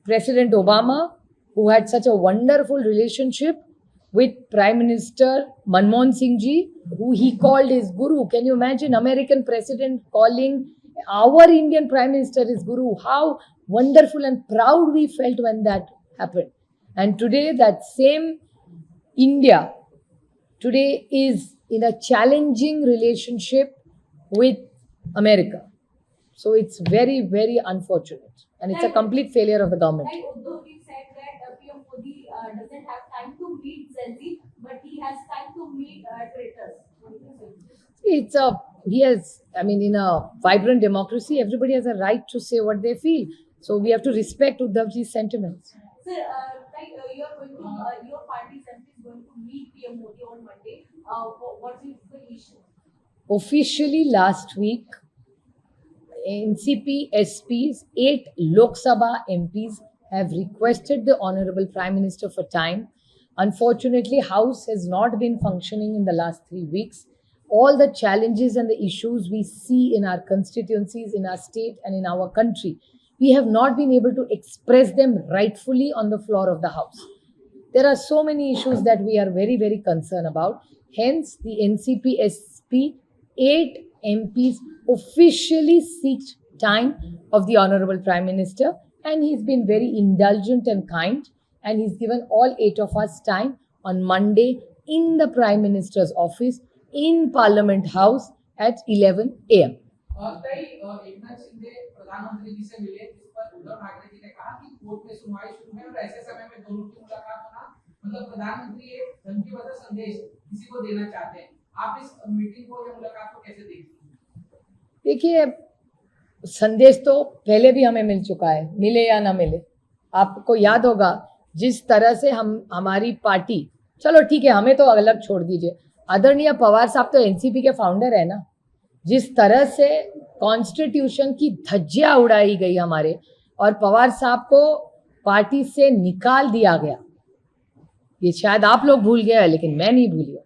President Obama, who had such a wonderful relationship with Prime Minister Manmohan Singh ji, who he called his guru. Can you imagine American president calling our Indian Prime Minister his guru? How wonderful and proud we felt when that happened. And today that same India today is in a challenging relationship with America. So it's very, very unfortunate. And it's a complete failure of the government. Like Uddhav ji said that PM Modi doesn't have time to meet Gen Z, but he has time to meet traitors. In a vibrant democracy, everybody has a right to say what they feel. So we have to respect Uddhav ji's sentiments. Sir, your party's MP going to meet PM Modi on Monday. What is the issue? Officially last week, NCP SPs, 8 Lok Sabha MPs have requested the Honorable Prime Minister for time. Unfortunately, House has not been functioning in the last 3 weeks. All the challenges and the issues we see in our constituencies, in our state and in our country, we have not been able to express them rightfully on the floor of the House. There are so many issues that we are very, very concerned about. Hence, the NCP SP, 8 MPs officially seeked time of the Honorable Prime Minister, and he's been very indulgent and kind, and he's given all 8 of us time on Monday in the Prime Minister's office in Parliament House at 11 a.m. कई एकनाथ शिंदे प्रधानमंत्री जी से मिले, जिस पर उद्धव ठाकरे जी ने कहा कि court में सुनवाई शुरू है और ऐसे समय में दोनों की मुलाकात होना मतलब प्रधानमंत्री एक धमकीभरा संदेश किसी को देना चाहते हैं। आप इस मीटिंग को या मुलाकात को कैसे देखते हैं? देखिए, संदेश तो पहले भी हमें मिल चुका है, मिले या ना मिले। आपको याद होगा जिस तरह से हमारी पार्टी, चलो ठीक है, हमें तो अलग छोड़ दीजिए, आदरणीय पवार साहब तो एनसीपी के फाउंडर है ना, जिस तरह से कॉन्स्टिट्यूशन की धज्जियां उड़ाई गई हमारे और पवार साहब को पार्टी से निकाल दिया गया, ये शायद आप लोग भूल गए हैं लेकिन मैं नहीं भूली हूं।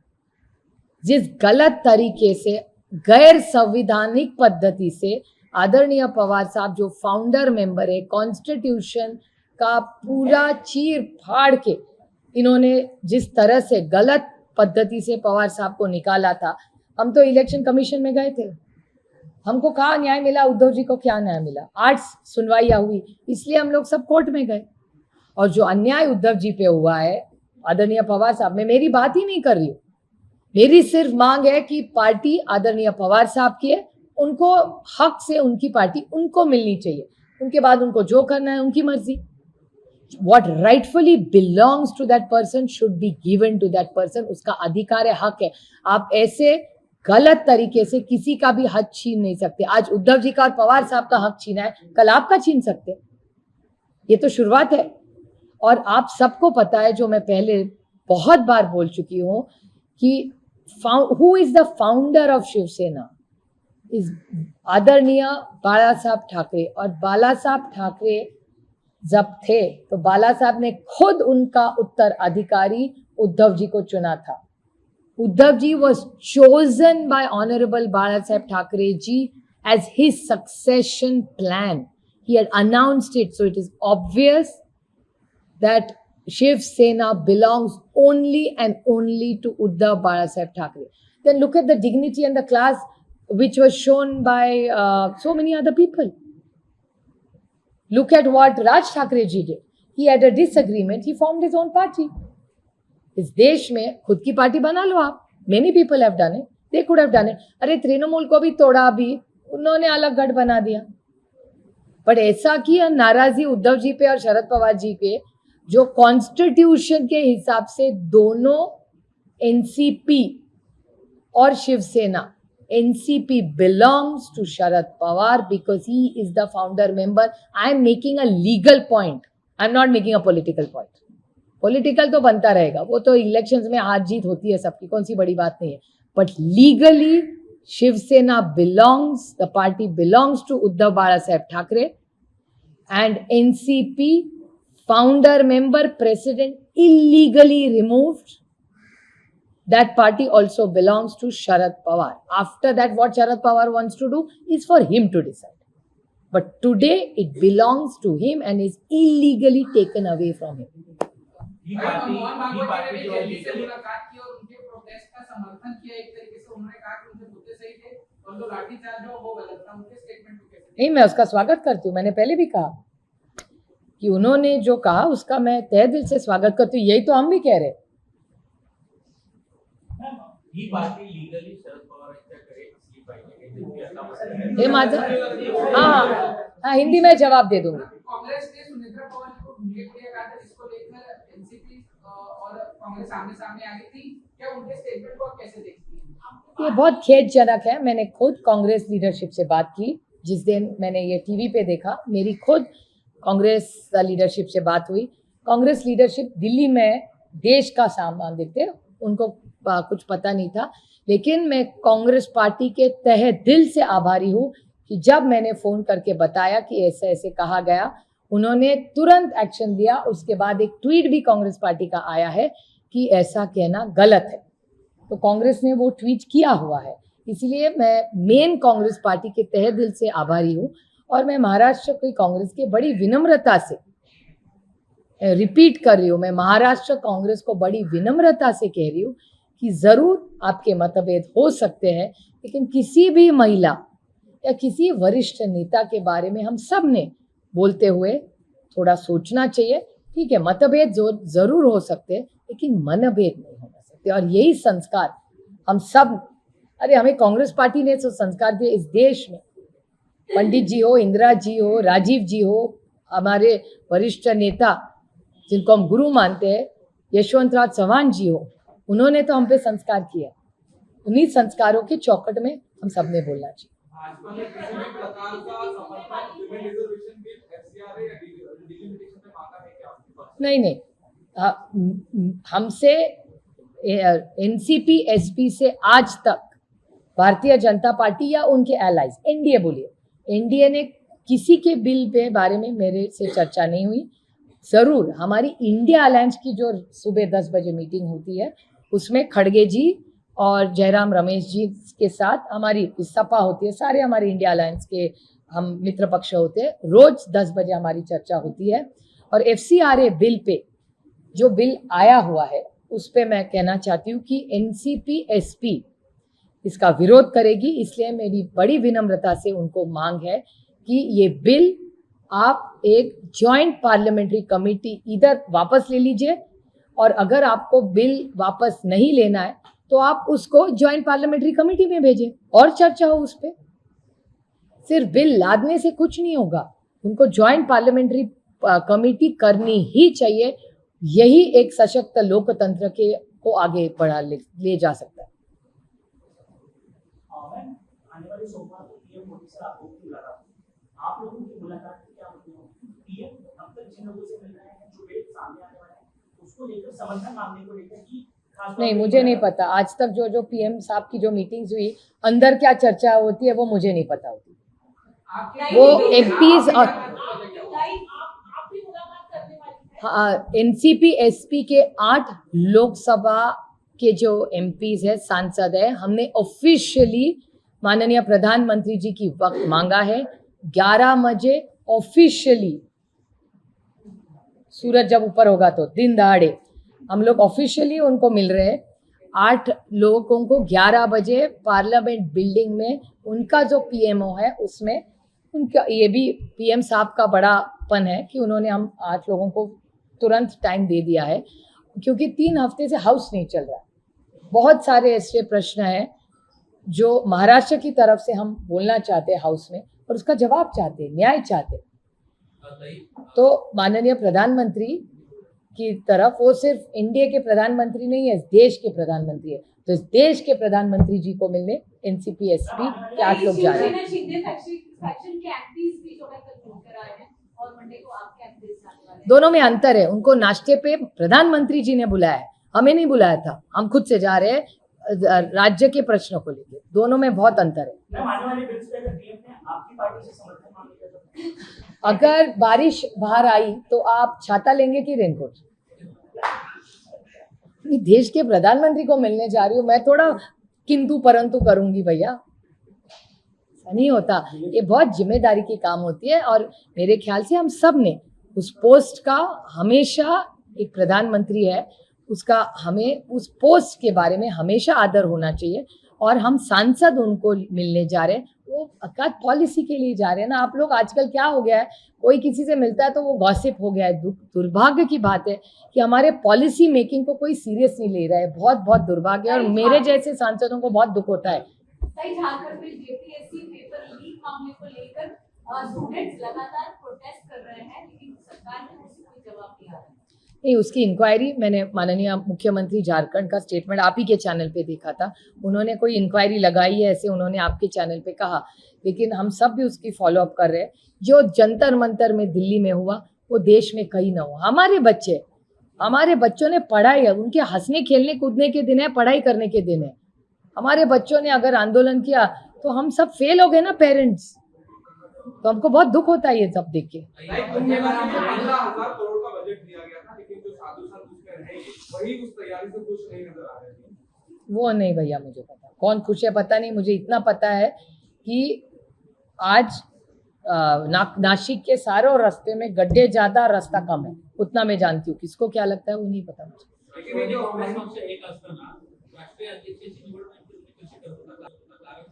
जिस गलत तरीके से, गैर संवैधानिक पद्धति से आदरणीय पवार साहब जो फाउंडर मेंबर है, कॉन्स्टिट्यूशन का पूरा चीर फाड़ के इन्होंने जिस तरह से गलत पद्धति से पवार साहब को निकाला था, हम तो इलेक्शन कमीशन में गए थे, हमको कहाँ न्याय मिला, उद्धव जी को क्या न्याय मिला, 8 सुनवाइयाँ हुई, इसलिए हम लोग सब कोर्ट में गए। और जो अन्याय उद्धव जी पे हुआ है आदरणीय पवार साहब, मैं मेरी बात ही नहीं कर रही हूँ, मेरी सिर्फ मांग है कि पार्टी आदरणीय पवार साहब की है, उनको हक से उनकी पार्टी उनको मिलनी चाहिए, उनके बाद उनको जो करना है उनकी मर्जी। What rightfully belongs to that person should be given to that person, उसका अधिकार है, हक है। आप ऐसे गलत तरीके से किसी का भी हक छीन नहीं सकते। आज उद्धव जी का और पवार साहब का हक छीना है, कल आपका छीन सकते, ये तो शुरुआत है। और आप सबको पता है, जो मैं पहले बहुत बार बोल चुकी हूँ, कि who is the founder of Shiv Sena is आदरणीय बाला साहब ठाकरे। और बाला साहब ठाकरे जब थे तो बाला साहब ने खुद उनका उत्तराधिकारी उद्धव जी को चुना था। Uddhav ji was chosen by Honorable Bala Saheb Thackeray ji as his succession plan. He had announced it, so it is obvious that Shiv Sena belongs only and only to Uddhav Bala Saheb Thackeray. Then look at the dignity and the class which was shown by so many other people. Look at what Raj Thackeray ji did. He had a disagreement, he formed his own party. इस देश में खुद की party बना low आप। Many people have done it. They could have done it. अरे तृणमूल को भी तोड़ा, भी उन्होंने अलग गढ़ बना दिया। बट ऐसा किया, नाराजगी उद्धव जी पे और शरद पवार जी पे, जो कॉन्स्टिट्यूशन के हिसाब से दोनों एनसीपी और Shiv Sena, NCP belongs to Sharad Pawar because he is the founder member. I am making a legal point. I am not making a political point. Political तो बनता रहेगा, वो तो इलेक्शंस में हार जीत होती है सबकी, कौन सी बड़ी बात नहीं है। But legally, Shivsena belongs, the party belongs to Uddhav Bala Saheb Thackeray, and NCP founder member president illegally removed. That party also belongs to Sharad Pawar. After that, what Sharad Pawar wants to do is for him to decide. But today, it belongs to him and is illegally taken away from him. Mohan Bhagwat जी जो ने दिल्ली से legally- मुलाकात की और उनके prostate का समर्थन KIA. एक तरीके से उन्होंने कहा कि उनके मुद्दे सही थे और जो लाठीचार्ज हो वो गलत था। उनके स्टेटमेंट को कैसे? नहीं, मैं उसका स्वागत करती हूँ। मैंने पहले भी कहा कि उन्होंने जो कहा उसका मैं तहे दिल से स्वागत करती हूँ। यही तो हम भी कह रहे हैं। ही पार्टी लीगली शरद पवारांच्याकडे असली पाहिजे, तुम्ही आता म्हणताय. हे माझं हाँ, हिंदी में जवाब दे दूंगी। कांग्रेस ने सुनेत्रा पवार जी को ढूंढे के लिए कहा था, जिसको लेकर एनसीपी और कांग्रेस आमने सामने आ गई थी। क्या उनके स्टेटमेंट को आप कैसे देखती हैं? ये बहुत खेदजनक है। मैंने खुद कांग्रेस लीडरशिप से बात की, जिस दिन मैंने ये टीवी पे देखा, मेरी खुद कांग्रेस लीडरशिप से बात हुई। कांग्रेस लीडरशिप दिल्ली में देश का सामान देखते, उनको कुछ पता नहीं था। लेकिन मैं कांग्रेस पार्टी के तहे दिल से आभारी हूँ कि जब मैंने फोन करके बताया कि ऐसे ऐसे कहा गया, उन्होंने तुरंत एक्शन दिया। उसके बाद एक ट्वीट भी कांग्रेस पार्टी का आया है कि ऐसा कहना गलत है, तो कांग्रेस ने वो ट्वीट किया हुआ है। इसलिए मैं मेन कांग्रेस पार्टी के तहे दिल से आभारी हूँ, और मैं महाराष्ट्र की कांग्रेस के बड़ी विनम्रता से रिपीट कर रही हूँ, मैं महाराष्ट्र कांग्रेस को बड़ी विनम्रता से कह रही हूँ कि जरूर आपके मतभेद हो सकते हैं, लेकिन किसी भी महिला या किसी वरिष्ठ नेता के बारे में हम सब ने बोलते हुए थोड़ा सोचना चाहिए। ठीक है, मतभेद जरूर हो सकते हैं, लेकिन मनभेद नहीं होना सकते। और यही संस्कार हम सब, अरे हमें कांग्रेस पार्टी ने तो संस्कार दिए इस देश में। पंडित जी हो, इंदिरा जी हो, राजीव जी हो, हमारे वरिष्ठ नेता जिनको हम गुरु मानते हैं, यशवंतराव चौहान जी हो, उन्होंने तो हम पे संस्कार किया। उन्हीं संस्कारों के चौखट में हम सब ने बोलना चाहिए। भाजपा ने किसी भी प्रकार का समर्थन विमेन रिजर्वेशन बिल एफसीआरए या डिलिमिटेशन में मांगा है क्या आपके पास? नहीं, हमसे एनसीपी एसपी से आज तक भारतीय जनता पार्टी या उनके एलाइज, एनडीए बोलिए, एनडीए ने किसी के बिल पे बारे में मेरे से चर्चा नहीं हुई। जरूर हमारी इंडिया अलायंस की जो सुबह 10 बजे मीटिंग होती है, उसमें खड़गे जी और जयराम रमेश जी के साथ हमारी सपा होती है, सारे हमारे इंडिया अलायंस के हम मित्र पक्ष होते हैं, रोज 10 बजे हमारी चर्चा होती है। और एफसीआरए बिल पे जो बिल आया हुआ है, उस पे मैं कहना चाहती हूँ कि एनसीपी एसपी इसका विरोध करेगी। इसलिए मेरी बड़ी विनम्रता से उनको मांग है कि ये बिल आप एक जॉइंट पार्लियामेंट्री कमेटी इधर वापस ले लीजिए, और अगर आपको बिल वापस नहीं लेना है तो आप उसको जॉइंट पार्लियामेंट्री कमेटी में भेजें और चर्चा हो उस पर। सिर्फ बिल लादने से कुछ नहीं होगा, उनको जॉइंट पार्लियामेंट्री कमेटी करनी ही चाहिए। यही एक सशक्त लोकतंत्र के को आगे बढ़ा ले जा सकता है। मैम, आने वाले सोमवार को पीएम मोदी से आप लोगों की मुलाकात, आप लोगों की मुलाकात की क्या मतलब? पीएम अब तक जिन लोगों से मिल रहे हैं, जो बिल सामने आने वाले हैं, उसको लेकर समर्थन मांगने को लेकर कि नहीं, मुझे नहीं पता। आज तक जो पीएम साहब की जो मीटिंग्स हुई, अंदर क्या चर्चा होती है वो मुझे नहीं पता होती। वो एमपीज और हाँ, एनसीपी एसपी के 8 लोकसभा के जो एमपीज है, सांसद है, हमने ऑफिशियली माननीय प्रधानमंत्री जी की वक्त मांगा है 11 बजे ऑफिशियली, सूरज जब ऊपर होगा तो दिन दहाड़े हम लोग ऑफिशियली उनको मिल रहे हैं। 8 लोगों को 11 बजे पार्लियामेंट बिल्डिंग में उनका जो पीएमओ है उसमें उनका, ये भी पीएम साहब का बड़ापन है कि उन्होंने हम 8 लोगों को तुरंत टाइम दे दिया है, क्योंकि 3 हफ्ते से हाउस नहीं चल रहा। बहुत सारे ऐसे प्रश्न हैं जो महाराष्ट्र की तरफ से हम बोलना चाहते हैं हाउस में, और उसका जवाब चाहते हैं, न्याय चाहते हैं। तो माननीय प्रधानमंत्री की तरफ, वो सिर्फ इंडिया के प्रधानमंत्री नहीं है, इस देश के प्रधानमंत्री है, तो इस देश के प्रधानमंत्री जी को मिलने एनसीपी एसपी के 8 लोग जा रहे हैं। दोनों में अंतर है, उनको नाश्ते पे प्रधानमंत्री जी ने बुलाया है, हमें नहीं बुलाया था, हम खुद से जा रहे हैं राज्य के प्रश्नों को लेकर। दोनों में बहुत अंतर है। अगर बारिश बाहर आई तो आप छाता लेंगे कि रेनकोट? देश के प्रधानमंत्री को मिलने जा रही हूँ, मैं थोड़ा किंतु परंतु करूंगी भैया, नहीं होता। ये बहुत जिम्मेदारी की काम होती है, और मेरे ख्याल से हम सब ने उस पोस्ट का, हमेशा एक प्रधानमंत्री है उसका, हमें उस पोस्ट के बारे में हमेशा आदर होना चाहिए। और हम सांसद उनको मिलने जा रहे हैं, वो अकाद पॉलिसी के लिए जा रहे हैं ना। आप लोग आजकल क्या हो गया है, कोई किसी से मिलता है तो वो गॉसिप हो गया है। दुर्भाग्य की बात है कि हमारे पॉलिसी मेकिंग को कोई सीरियस नहीं ले रहा है, बहुत बहुत दुर्भाग्य, और मेरे जैसे सांसदों को बहुत दुख होता है। झारखंड में जेपीएससी पेपर लीक मामले को लेकर स्टूडेंट्स लगातार प्रोटेस्ट कर रहे हैं, लेकिन सरकार ने उससे कोई जवाब नहीं आ रहा है। नहीं, उसकी इंक्वायरी मैंने माननीय मुख्यमंत्री झारखंड का स्टेटमेंट आप ही के चैनल पे देखा था, उन्होंने कोई इंक्वायरी लगाई है ऐसे उन्होंने आपके चैनल पे कहा, लेकिन हम सब भी उसकी फॉलोअप कर रहे हैं। जो जंतर मंतर में दिल्ली में हुआ वो देश में कहीं ना हो। हमारे बच्चे हमारे बच्चों ने पढ़ाई है, उनके हंसने खेलने कूदने के दिन है, पढ़ाई करने के दिन है। हमारे बच्चों ने अगर आंदोलन किया तो हम सब फेल हो गए ना पेरेंट्स, तो हमको बहुत दुख होता है ये सब देख के। लाइक कुंभ मेला के लिए 15,000 करोड़ का बजट दिया गया था, लेकिन जो साधु संत उसमें रहेंगे वही उस तैयारी से खुश नहीं नजर आ रहे थे। वो नहीं भैया मुझे पता, कौन खुश है पता नहीं, मुझे इतना पता है कि आज नासिक के सारों रास्ते में गड्ढे ज्यादा, रास्ता कम है, उतना मैं जानती हूँ। किसको क्या लगता है वो नहीं पता मुझे। लेकिन ये जो काँग्रेस पक्ष एक असताना राष्ट्रीय अध्यक्षाची निवड तुम्ही कशी करत होता? कारण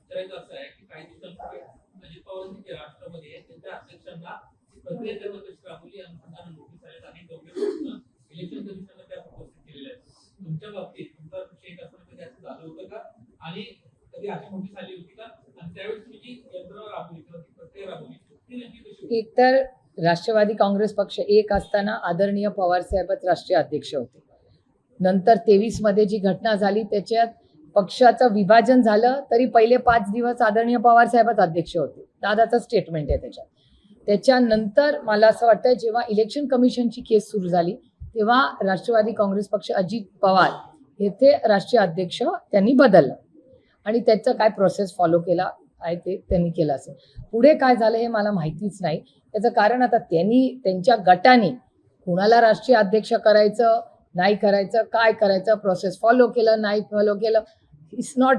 विचारायचं असं आहे की काही दिवसांपूर्वी अजित पवारांनी जे राष्ट्रमध्ये त्यांच्या अध्यक्षांना प्रक्रिया त्यांना कशी राबवली अनुषंगाने नोटीस आले आणि गंभीर प्रश्न इलेक्शन कमिशनला त्या उपस्थित केलेले आहेत. तुमच्या बाबतीत तुमचा विषय एक असताना कधी असं झालं होतं का? आणि कधी अशी नोटीस आली होती का? आणि त्यावेळेस तुम्ही जी यंत्रणा राबवली किंवा ती प्रक्रिया राबवली ती नक्की कशी होती? एक तर राष्ट्रवादी काँग्रेस पक्ष एक असताना आदरणीय पवार साहेबच राष्ट्रीय अध्यक्ष होते. नंतर 23 मध्ये जी घटना झाली त्याच्यात पक्षाचं विभाजन झालं तरी पहिले 5 दिवस आदरणीय पवार साहेबच अध्यक्ष होते. दादाचं स्टेटमेंट आहे त्याच्यात. त्याच्यानंतर मला असं वाटतं जेव्हा इलेक्शन कमिशनची केस सुरू झाली तेव्हा राष्ट्रवादी काँग्रेस पक्ष अजित पवार येथे राष्ट्रीय अध्यक्ष त्यांनी बदललं आणि त्याचं काय प्रोसेस फॉलो केला आहे ते त्यांनी केलं असेल. पुढे काय झालं हे मला माहितीच नाही. त्याचं कारण आता त्यांनी त्यांच्या गटाने कुणाला राष्ट्रीय अध्यक्ष करायचं नाही करायचं, काय करायचं, प्रोसेस फॉलो केलं नाही फॉलो केलं, इट्स नॉट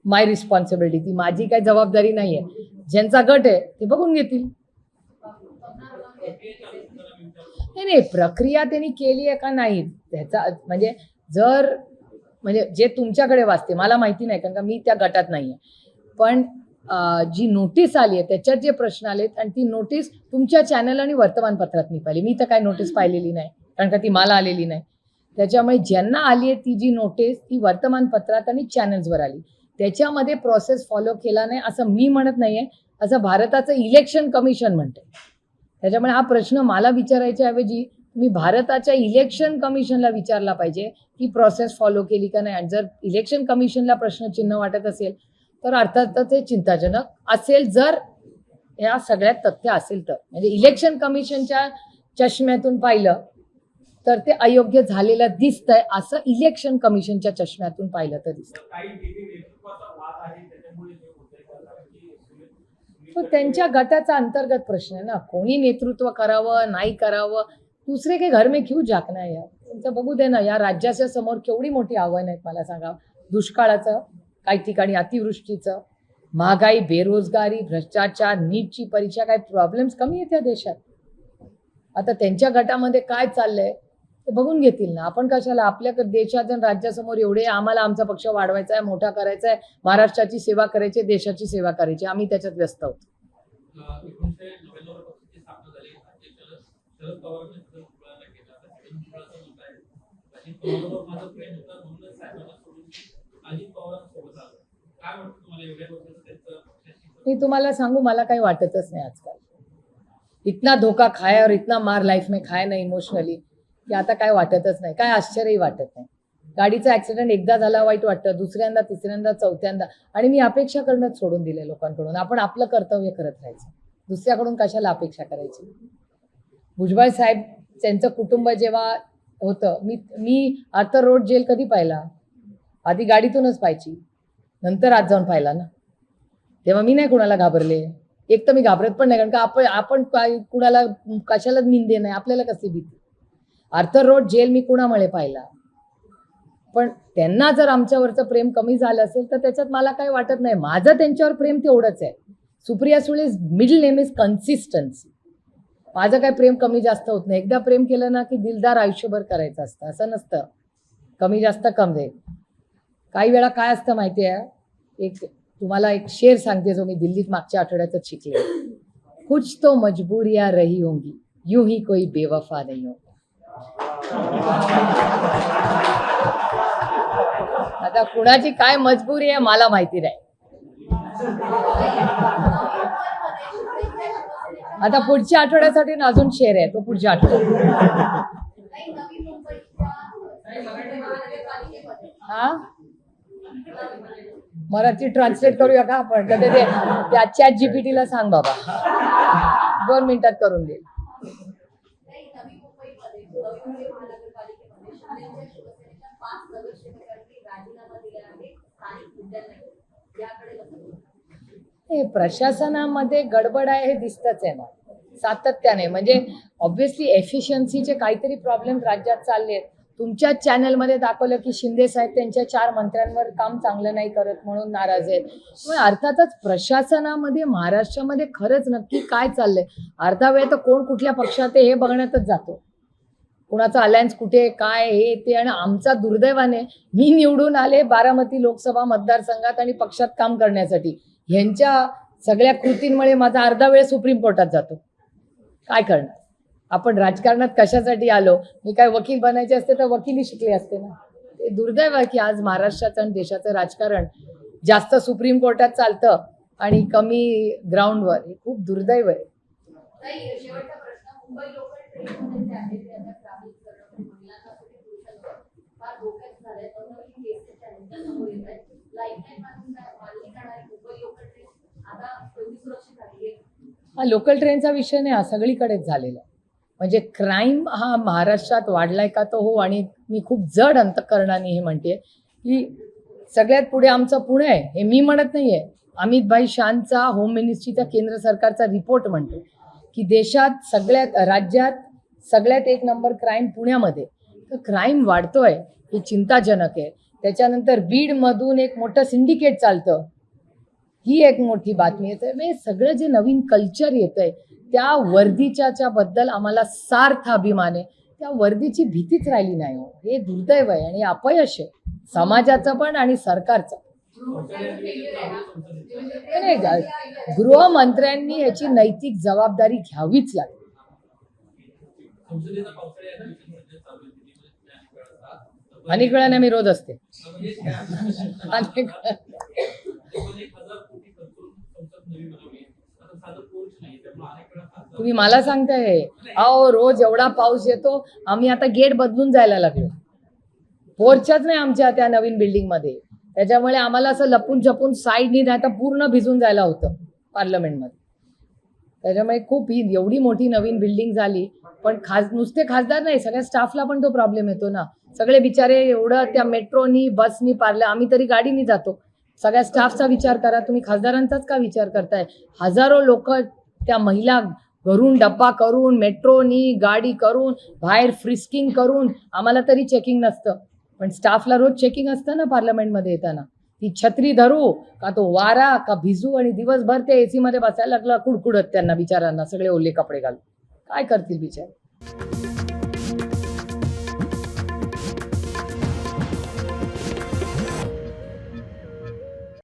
माय रिस्पॉन्सिबिलिटी. ती माझी काही जबाबदारी नाही आहे. ज्यांचा गट आहे ते बघून घेतील. नाही प्रक्रिया त्यांनी केली आहे का नाही त्याचा म्हणजे जर म्हणजे जे तुमच्याकडे वाचते मला माहिती नाही कारण का मी त्या गटात नाही आहे. पण जी नोटीस आली आहे त्याच्यात जे प्रश्न आलेत आणि ती नोटीस तुमच्या चॅनल आणि वर्तमानपत्रात मी पाहिली. मी तर काय नोटीस पाहिलेली नाही कारण का ती मला आलेली नाही. त्याच्यामुळे ज्यांना आली आहे ती जी नोटीस ती वर्तमानपत्रात आणि चॅनल्सवर आली. त्याच्यामध्ये प्रोसेस फॉलो केला नाही असं मी म्हणत नाही आहे, असं भारताचं इलेक्शन कमिशन म्हणते. त्याच्यामुळे हा प्रश्न मला विचारायच्या ऐवजी मी भारताच्या इलेक्शन कमिशनला विचारला पाहिजे की प्रोसेस फॉलो केली का नाही. आणि जर इलेक्शन कमिशनला प्रश्नचिन्ह वाटत असेल तर अर्थातच हे चिंताजनक असेल जर या सगळ्यात तथ्य असेल तर. म्हणजे इलेक्शन कमिशनच्या चष्म्यातून पाहिलं तर ते अयोग्य झालेलं दिसतंय असं इलेक्शन कमिशनच्या चष्म्यातून पाहिलं तर दिसतं. काही नेतृत्वाचा वाद आहे त्याच्यामुळे हे होतंय का? कारण की तो त्यांच्या गटाचा अंतर्गत प्रश्न आहे ना. कोणी नेतृत्व करावं नाही करावं दुसरे काही घर में क्यों झाकना है यार. त्यांचं बघू दे ना. या राज्याच्या समोर केवढी मोठी आव्हानं आहेत मला सांगा. दुष्काळाचं, काही ठिकाणी अतिवृष्टीचं, महागाई, बेरोजगारी, भ्रष्टाचार, नीटची परीक्षा, काही प्रॉब्लेम्स कमी आहेत या देशात. आता त्यांच्या गटामध्ये काय चाललंय ते बघून घेतील ना. आपण कशाला आपल्या देशात आणि राज्यासमोर एवढे आम्हाला आमचा पक्ष वाढवायचा आहे, मोठा करायचा आहे, महाराष्ट्राची सेवा करायची, देशाची सेवा करायची, आम्ही त्याच्यात व्यस्त आहोत. 1999 पक्षाची स्थापना झाली. अध्यक्षाला शरद पवारांनी मुलांना केलं. आता मुलाचा मुद्दा आहे. अजित पवारांवर माझं प्रेम होतं म्हणूनच साहेबांना सोडून अजित पवारांसोबत आलो. काय वाटतं तुम्हाला एवढ्या वर्षाचं त्यांचं पक्षाची? मी तुम्हाला सांगू मला काही वाटतच नाही आजकाल. इतना धोका खाया और इतना मार लाईफ में खाया ना इमोशनली की आता काय वाटतच नाही. काय आश्चर्यही वाटत नाही. गाडीचा ऍक्सिडेंट एकदा झाला वाईट वाटतं, दुसऱ्यांदा, तिसऱ्यांदा, चौथ्यांदा. आणि मी अपेक्षा करणंच सोडून दिलंय लोकांकडून. आपण आपलं कर्तव्य करत राहायचं, दुसऱ्याकडून कशाला अपेक्षा करायची. भुजबळ साहेब त्यांचं कुटुंब जेव्हा होतं मी आर्थर रोड जेल कधी पाहिला? आधी गाडीतूनच पाहायची, नंतर आज जाऊन पाहिला ना. तेव्हा मी नाही कुणाला घाबरले. एक तर मी घाबरत पण नाही कारण का आपण कुणाला कशालाच निंदे नाही. आपल्याला कसली भीती. आर्थर रोड जेल मी कुणामुळे पाहिला. पण त्यांना जर आमच्यावरचं प्रेम कमी झालं असेल तर त्याच्यात मला काही वाटत नाही. माझं त्यांच्यावर प्रेम तेवढंच आहे. Supriya Sule's middle name is consistency. माझं काही प्रेम कमी जास्त होत नाही. एकदा प्रेम केलं ना की दिलदार आयुष्यभर करायचं असतं, असं नसतं कमी जास्त कमी. काही वेळा काय असतं माहिती आहे, एक तुम्हाला एक शेर सांगते जो मी दिल्लीत मागच्या आठवड्यातच शिकले. कुछ तो मजबूरियां रही होंगी, यूं ही कोई बेवफा नहीं होगा. आता कुणाची काय मजबुरी आहे मला माहिती नाही. आता पुढच्या आठवड्यासाठी ना अजून शेर आहे, तो पुढच्या आठवड्यात. हा मराठी ट्रान्सलेट करूया का आपण? तर ते त्या चॅट जीपीटीला सांग बाबा, 2 मिनिटात करून दे. हे प्रशासनामध्ये गडबड आहे हे दिसतच आहे ना सातत्याने. म्हणजे ऑब्व्हियसली एफिशियन्सीचे काहीतरी प्रॉब्लेम राज्यात चालले आहेत. तुमच्याच चॅनलमध्ये दाखवलं की शिंदे साहेब त्यांच्या 4 मंत्र्यांवर काम चांगलं नाही करत म्हणून नाराज आहेत. त्यामुळे अर्थातच प्रशासनामध्ये महाराष्ट्रामध्ये खरंच नक्की काय चाललंय, अर्धा वेळ तर कोण कुठल्या पक्षात आहे हे बघण्यातच जातो. कुणाचा अलायन्स कुठे काय हे ते. आणि आमचा दुर्दैवाने मी निवडून आले बारामती लोकसभा मतदारसंघात आणि पक्षात काम करण्यासाठी. ह्यांच्या सगळ्या कृतींमुळे माझा अर्धा वेळ सुप्रीम कोर्टात जातो. काय करणार, आपण राजकारणात कशासाठी आलो. मी काय वकील बनायचे असते तर वकिली शिकले असते ना. ते दुर्दैव आहे की आज महाराष्ट्राचं आणि देशाचं राजकारण जास्त सुप्रीम कोर्टात चालतं आणि कमी ग्राउंडवर. हे खूप दुर्दैव आहे. नाही, शेवटचा प्रश्न. मुंबई लोकल ट्रेनमध्ये जे आहे ते आता ट्रॅव्हल करणं महिलांसाठी पुरुषांना फार धोक्यात झालंय. नवनवीन केसेस त्यांच्या समोर येत आहेत. लाईफलाईन मानली जाणारी मुंबई लोकल ट्रेन आता एवढी सुरक्षित झाली आहे. हा लोकल ट्रेनचा विषय नाही, हा सगळीकडेच झालेला आहे. म्हणजे क्राईम हा महाराष्ट्रात वाढलाय का तो हो. आणि मी खूप जड अंतःकरणाने हे म्हणते की सगळ्यात पुढे आमचं पुणे आहे. हे मी म्हणत नाहीये, अमित भाई शानचा होम मिनिस्ट्रीचा केंद्र सरकारचा रिपोर्ट म्हणतो की देशात सगळ्यात राज्यात सगळ्यात 1 नंबर क्राईम पुण्यामध्ये. तर क्राईम वाढतोय हे चिंताजनक आहे. त्याच्यानंतर बीडमधून एक मोठं सिंडिकेट चालतं, ही एक मोठी बातमी येते. म्हणजे सगळं जे नवीन कल्चर येतंय त्या वर्दीच्या बद्दल आम्हाला सार्थ अभिमान आहे. त्या वर्दीची भीतीच राहिली नाही हो. हे दुर्दैव आहे आणि अपयश आहे समाजाचं पण आणि सरकारचं. नाही, गृहमंत्र्यांनी याची नैतिक जबाबदारी घ्यावीच लागेल. संसदेचा पावसाळा आहे ना, विधानसभेत चालू आहे. दिल्लीमध्ये अनेक वेळा असतात. अनेक वेळा मी रोज असते. म्हणजे अनेक वेळा. 1,000 कोटी खर्च करून संसद नवी बनवली. आता साधं कोर्स नाही, त्यामुळे अनेक वेळा खासदार तुम्ही मला सांगताय अहो रोज एवढा पाऊस येतो. आम्ही आता गेट बदलून जायला लागलो. पोर्चच नाही आमच्या त्या नवीन बिल्डिंग मध्ये. त्याच्यामुळे आम्हाला असं लपून छपून साईडनी नाही तर पूर्ण भिजून जायला होतं पार्लमेंटमध्ये. त्याच्यामुळे खूप ही एवढी मोठी नवीन बिल्डिंग झाली. पण नुसते खासदार नाही, सगळ्या स्टाफला पण तो प्रॉब्लेम येतो ना. सगळे बिचारे एवढं त्या मेट्रोनी बसनी पारलं, आम्ही तरी गाडीनी जातो. सगळ्या स्टाफचा विचार करा तुम्ही, खासदारांचाच का विचार करताय. हजारो लोक त्या महिला घरून डब्बा करून मेट्रोनी गाडी करून बाहेर फ्रिस्किंग करून. आम्हाला तरी चेकिंग नसतं पण स्टाफला रोज चेकिंग असतं ना पार्लमेंटमध्ये येताना. ती छत्री धरू का तो वारा का भिजू आणि दिवसभर ते एसी मध्ये बसायला लागलं कुडकुडत त्यांना बिचारांना सगळे ओले कपडे घालून. काय करतील बिचारे.